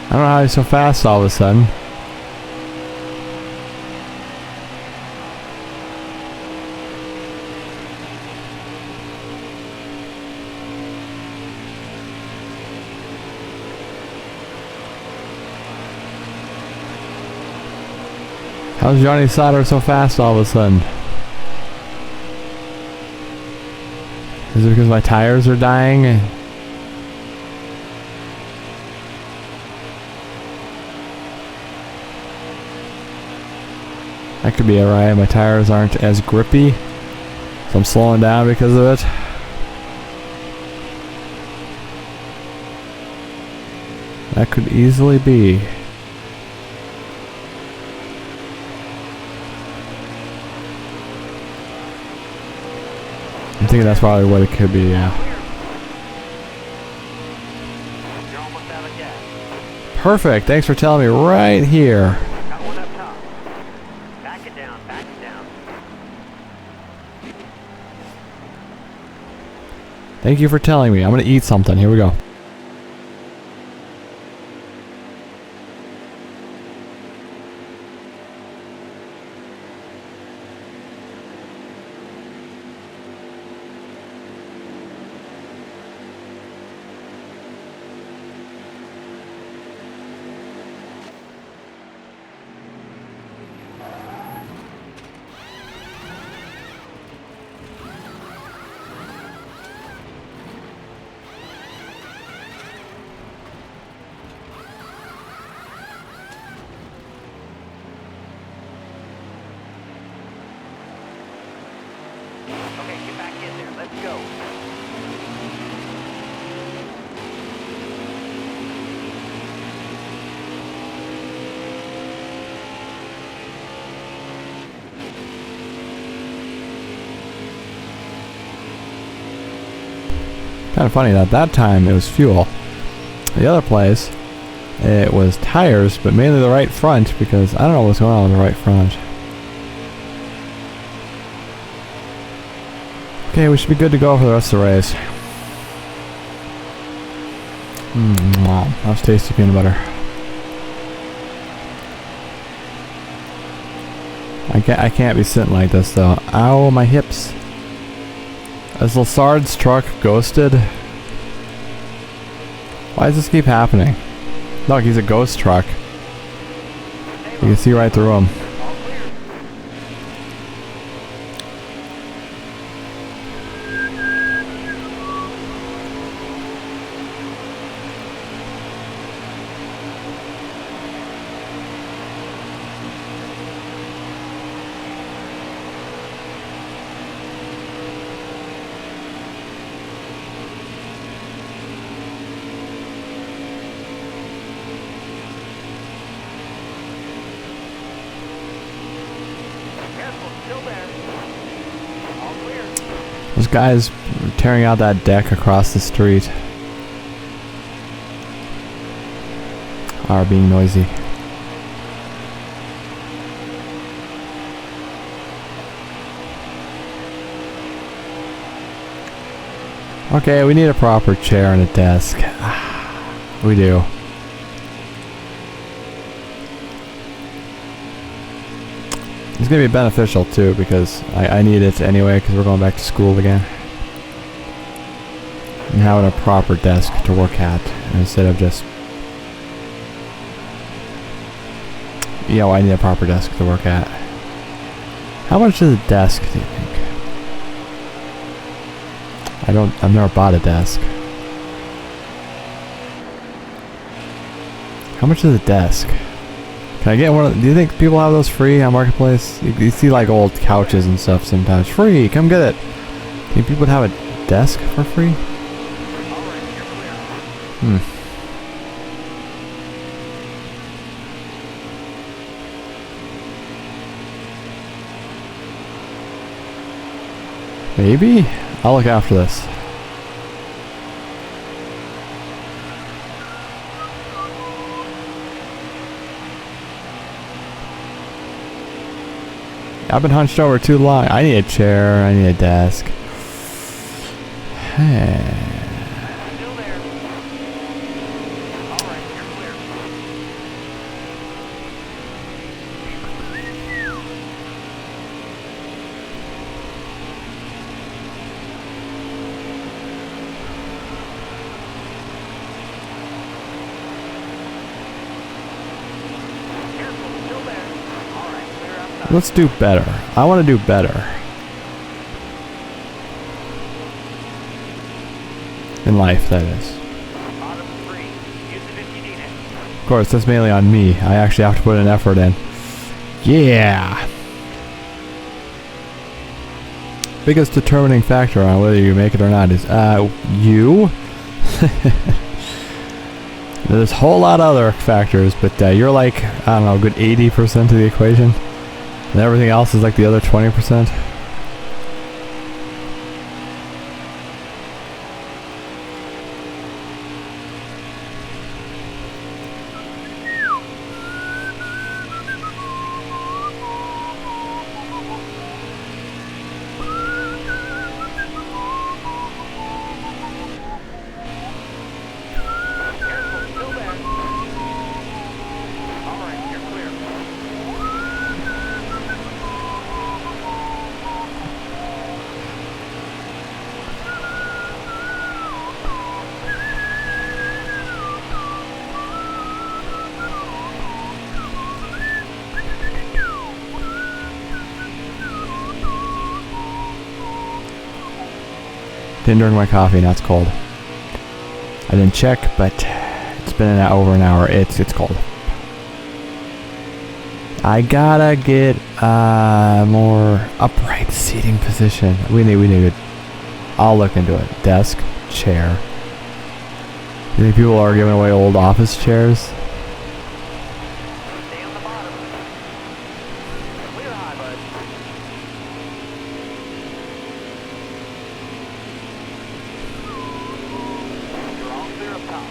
don't know how he's so fast all of a sudden. How's Johnny Sauter so fast all of a sudden? Is it because my tires are dying? That could be alright. My tires aren't as grippy, so I'm slowing down because of it. That could easily be. I'm thinking that's probably what it could be, yeah. Perfect, thanks for telling me right here. Got one up top. Back it down, back it down. Thank you for telling me. I'm gonna eat something. Here we go. Okay, get back in there. Let's go. Kind of funny that that time it was fuel. The other place, it was tires, but mainly the right front because I don't know what's going on with the right front. Okay, we should be good to go for the rest of the race. Wow, that was tasty peanut butter. I can't be sitting like this though. Ow, my hips. Is Lassard's truck ghosted? Why does this keep happening? Look, he's a ghost truck. You can see right through him. Those guys tearing out that deck across the street. are being noisy. Okay, we need a proper chair and a desk. We do. It's gonna be beneficial too because I need it anyway because we're going back to school again. And having a proper desk to work at instead of just... Yeah, I need a proper desk to work at. How much is a desk, do you think? I've never bought a desk. How much is a desk? Can I get one of, do you think people have those free on Marketplace? You see like old couches and stuff sometimes. Free, come get it. Do you think people would have a desk for free? Maybe? I'll look after this. I've been hunched over too long. I need a chair. I need a desk. Hey. Still there. All right, you're clear. Careful, still there. All right, clear outside. Let's do better. I want to do better. In life, that is. Bottom three. Use it if you need it. Of course, that's mainly on me. I actually have to put an effort in. Yeah! Biggest determining factor on whether you make it or not is, you? There's a whole lot of other factors, but you're like, I don't know, a good 80% of the equation. And everything else is like the other 20%. Careful, still there. All right, you're clear. Didn't drink my coffee, now it's cold. I didn't check, but it's been over an hour. It's cold. I gotta get more upright seating position. We need it. I'll look into it. Desk, chair. You think people are giving away old office chairs? Stay on the bottom. Clear high, bud. You're all clear up top.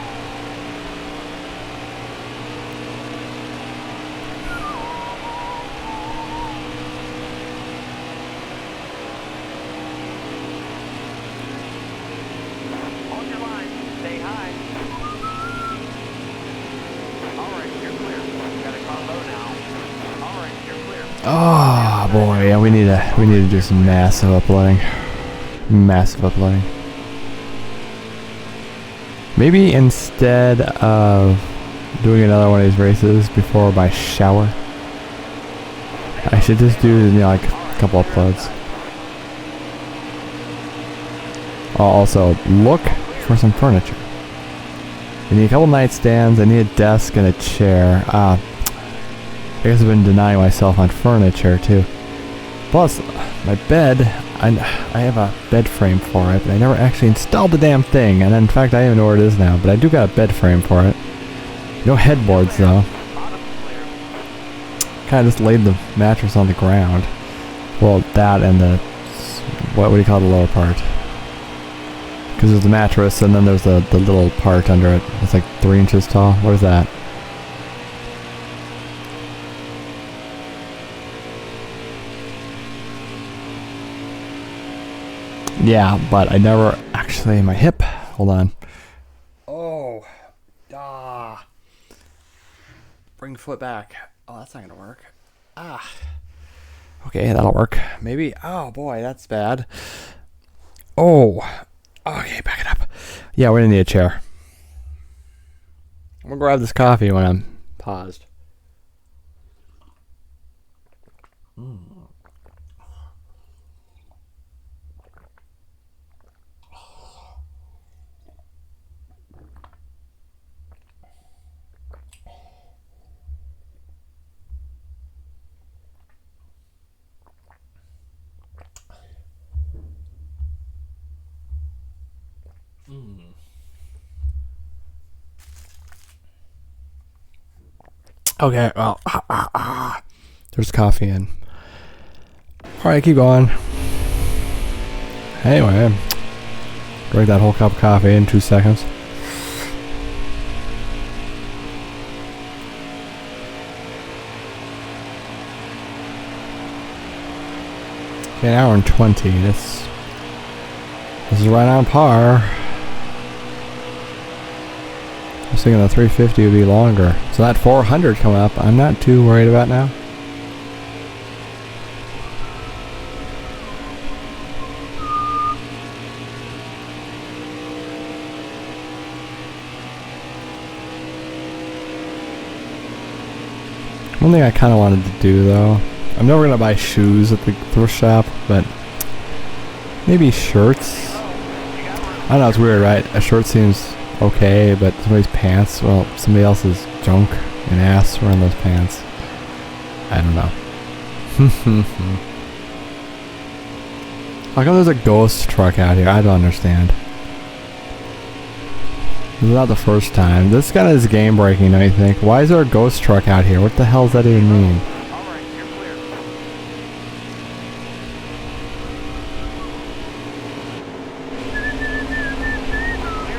All clear. Hold your line. Stay high. All right, you're clear. Gotta call low now. All right, you're clear. Oh boy, yeah, we need to do some massive uploading. Massive uploading. Maybe instead of doing another one of these races before my shower, I should just do, you know, like a couple uploads. I'll also look for some furniture. I need a couple nightstands, I need a desk and a chair. I guess I've been denying myself on furniture too. Plus, my bed, I have a bed frame for it, but I never actually installed the damn thing. And in fact, I don't even know where it is now, but I do got a bed frame for it. No headboards though. Bottom clear. Kind of just laid the mattress on the ground. Well, that and the what do you call the lower part? Because there's the mattress and then there's the little part under it. It's like 3 inches tall. What is that? Yeah, but I never actually my hip. Hold on. Oh, ah. Bring foot back. Oh, that's not gonna work. Ah. Okay, that'll work. Maybe. Oh boy, that's bad. Oh. Okay, back it up. Yeah, we're gonna need a chair. I'm gonna grab this coffee when I'm paused. Okay, well, there's coffee in. Alright, keep going. Anyway, drink that whole cup of coffee in 2 seconds. Okay, an hour and 20. This is right on par. I was thinking the 350 would be longer. So that 400 coming up, I'm not too worried about now. One thing I kind of wanted to do though, I'm never going to buy shoes at the thrift shop, but maybe shirts. I don't know, it's weird, right? A shirt seems okay, but somebody's pants, well, somebody else's junk and ass were in those pants. I don't know. How come there's a ghost truck out here? I don't understand. This is not the first time. This kind of is game breaking, don't you think? Why is there a ghost truck out here? What the hell does that even mean? Alright, you're clear. Clear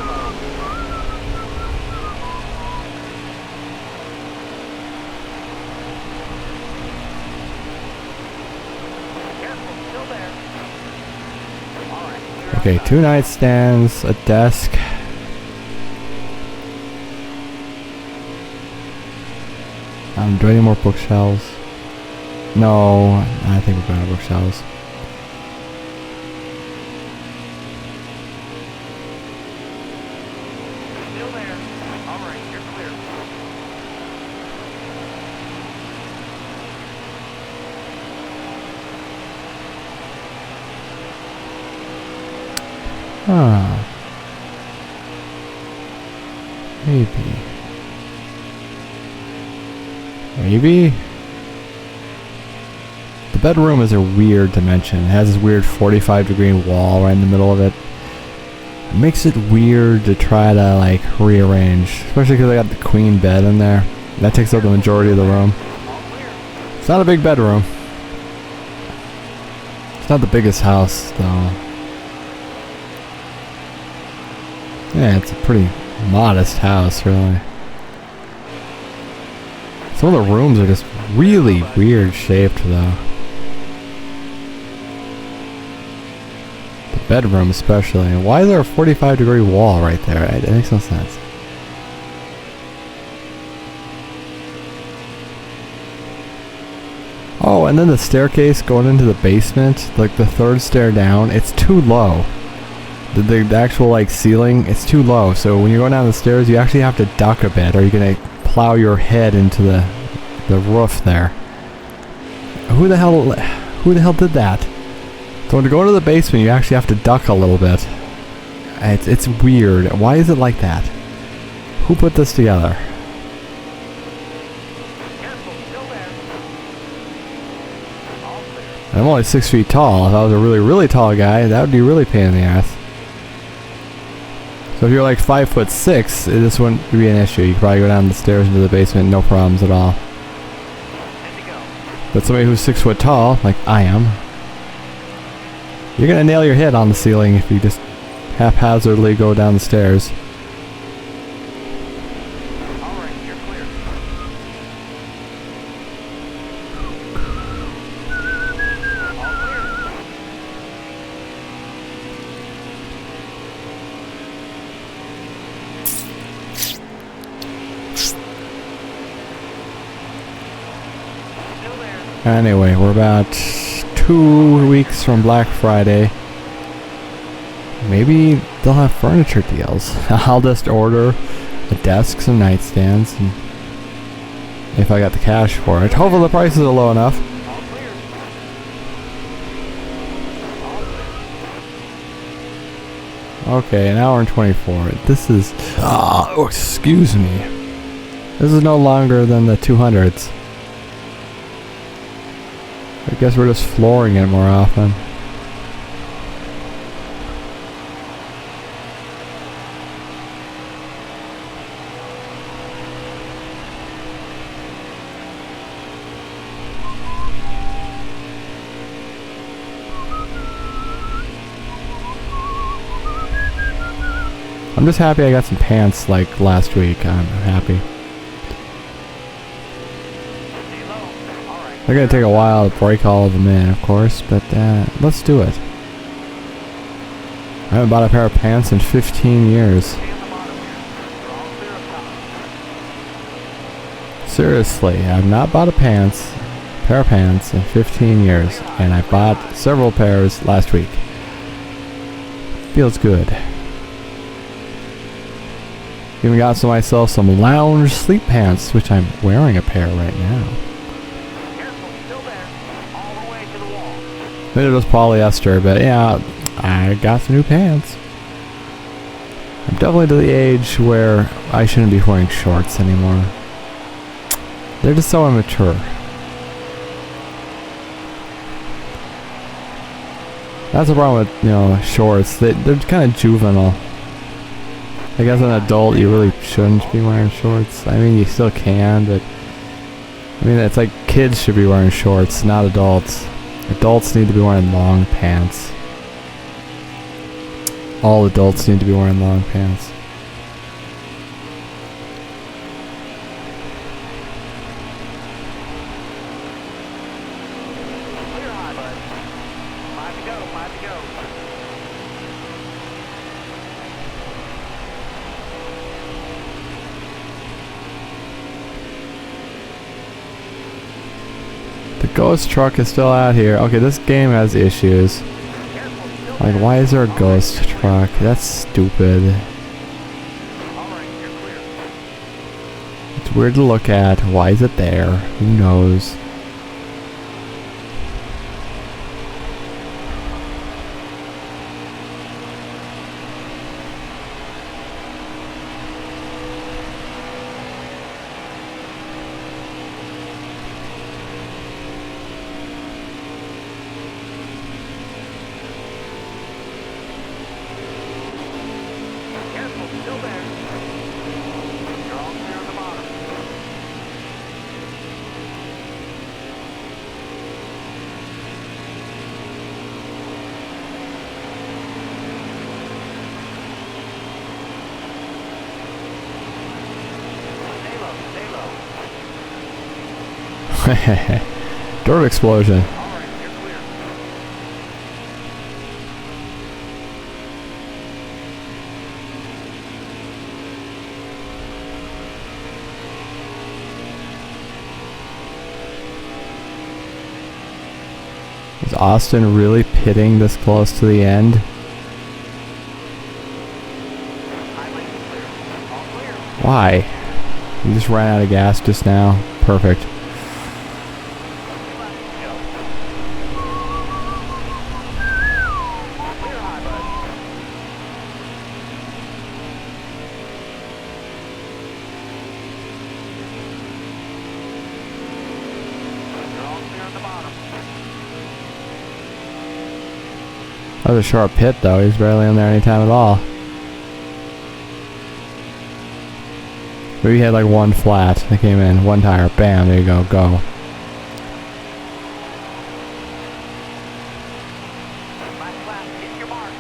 low. Careful, still there. Alright, clear Okay, outside. 2 nightstands, a desk. Do I need more bookshelves? No, I think we're going to bookshelves. Still there. Alright, you're clear. Huh. Maybe. Maybe? The bedroom is a weird dimension. It has this weird 45-degree wall right in the middle of it. It makes it weird to try to like rearrange, especially because I got the queen bed in there. That takes up the majority of the room. All clear. It's not a big bedroom. It's not the biggest house though. Yeah, it's a pretty modest house, really. Some of the rooms are just really weird shaped, though. The bedroom, especially. Why is there a 45-degree wall right there? It makes no sense. Oh, and then the staircase going into the basement, like the 3rd stair down, it's too low. The actual like ceiling, it's too low. So when you're going down the stairs, you actually have to duck a bit, or you're gonna plow your head into the roof there. Who the hell did that? So when you go into the basement, you actually have to duck a little bit. It's weird. Why is it like that? Who put this together? Careful, still there. All clear. I'm only 6 feet tall. If I was a really, really tall guy, that would be really a pain in the ass. So if you're like 5'6", this wouldn't be an issue. You could probably go down the stairs into the basement, no problems at all. Good to go. But somebody who's 6 foot tall, like I am, you're gonna nail your head on the ceiling if you just haphazardly go down the stairs. All right, you're clear. All clear. Still there. Anyway, we're about 2 weeks from Black Friday. Maybe they'll have furniture deals. I'll just order a desk, some nightstands, and if I got the cash for it. Hopefully the prices are low enough. All clear. All clear. Okay, an hour and 24. This is... oh, excuse me. This is no longer than the 200s. I guess we're just flooring it more often. I'm just happy I got some pants like last week. I'm happy. Stay low. All right. They're gonna take a while to break all of them in, of course, but let's do it. I haven't bought a pair of pants in 15 years. Stay on the bottom here. You're all clear up top. Seriously, I've not bought a pair of pants in 15 years, and I bought several pairs last week. Feels good. Even got myself some lounge sleep pants, which I'm wearing a pair right now. Careful, still there. All the way to the wall. They're just polyester, but yeah, I got some new pants. I'm definitely to the age where I shouldn't be wearing shorts anymore. They're just so immature. That's the problem with, shorts. They're kind of juvenile. I guess an adult, you really shouldn't be wearing shorts. I mean, you still can, but... I mean, it's like kids should be wearing shorts, not adults. Adults need to be wearing long pants. All adults need to be wearing long pants. Clear high, bud. 5 to go, 5 to go. The ghost truck is still out here. Okay, this game has issues. Careful, still Like, there. why is there a ghost truck? That's stupid. All right, you're clear. It's weird to look at. Why is it there? Who knows? Careful, still there. You're all clear on the bottom. Stay low, stay low. Door explosion. All right, you're clear. Is Austin really pitting this close to the end? High lane clear. All clear. Why? You just ran out of gas just now. Perfect. 2 laps to go. Clear high, bud. You're all clear on the bottom. That was a short pit though. He was barely in there any time at all. We had like one flat that came in, one tire, bam, there you go, go. Last lap, hit your mark.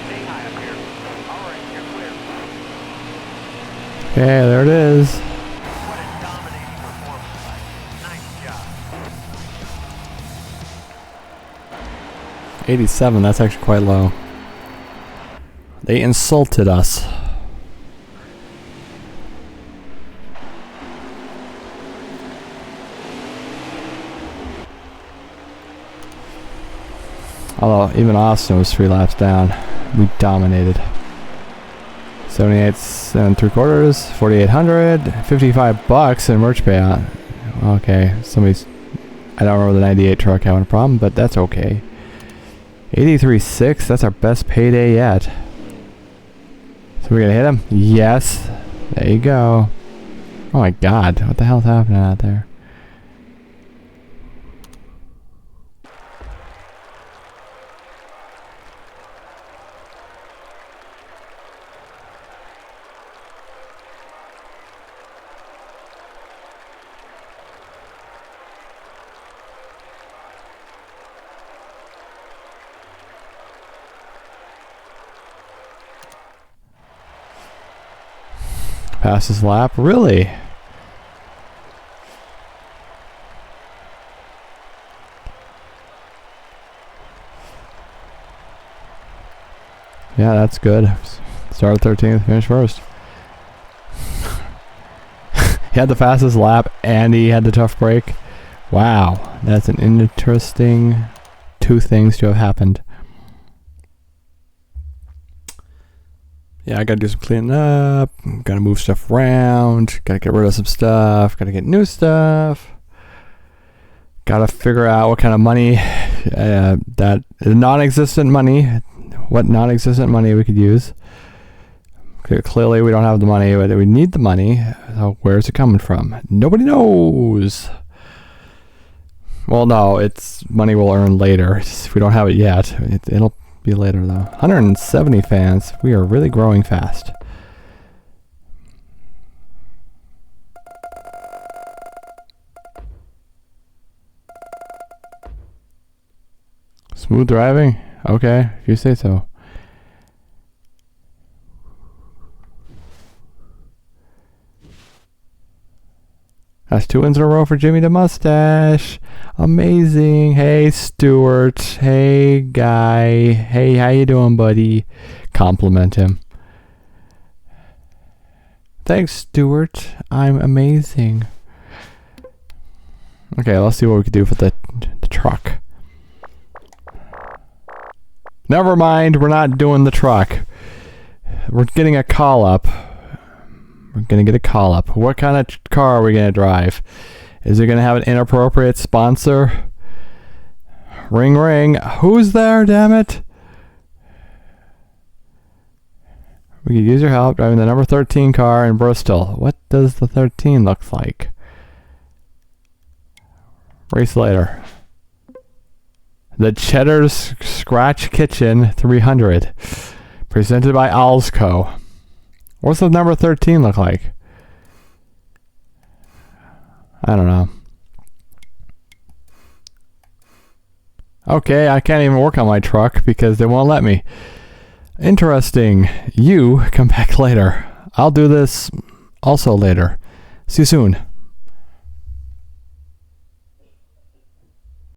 Stay high up here. All right, you're clear. Okay, there it is. What a dominating performance. Nice job. 87, that's actually quite low. They insulted us. Although even Austin was 3 laps down. We dominated. 78 and 3/4, 4,800, $55 in merch payout. Okay, somebody's. I don't remember the 98 truck having a problem, but that's okay. 83.6, that's our best payday yet. So we're gonna hit him? Yes. There you go. Oh my god, what the hell's happening out there? Fastest lap? Really? Yeah, that's good. Started 13th, finished first. He had the fastest lap and he had the tough break. Wow, that's an interesting 2 things to have happened. Yeah, I gotta do some cleaning up, gotta move stuff around, gotta get rid of some stuff, gotta get new stuff. Gotta figure out what kind of money, that non-existent money, what non-existent money we could use. Clearly we don't have the money, but we need the money. So where's it coming from? Nobody knows. Well, no, it's money we'll earn later. We don't have it yet. It'll be later though. 170 fans. We are really growing fast. Smooth driving? Okay, if you say so. That's 2 wins in a row for Jimmy the Mustache. Amazing. Hey, Stuart. Hey, Guy. Hey, how you doing, buddy? Compliment him. Thanks, Stuart. I'm amazing. Okay, let's see what we can do for the truck. Never mind, we're not doing the truck. We're getting a call up. We're gonna get a call up. What kind of car are we gonna drive? Is it gonna have an inappropriate sponsor? Ring ring. Who's there, damn it? We could use your help driving the number 13 car in Bristol. What does the 13 look like? Race later. The Cheddar's Scratch Kitchen 300. Presented by Alsco. What's the number 13 look like? I don't know. Okay, I can't even work on my truck because they won't let me. Interesting. You come back later. I'll do this also later. See you soon.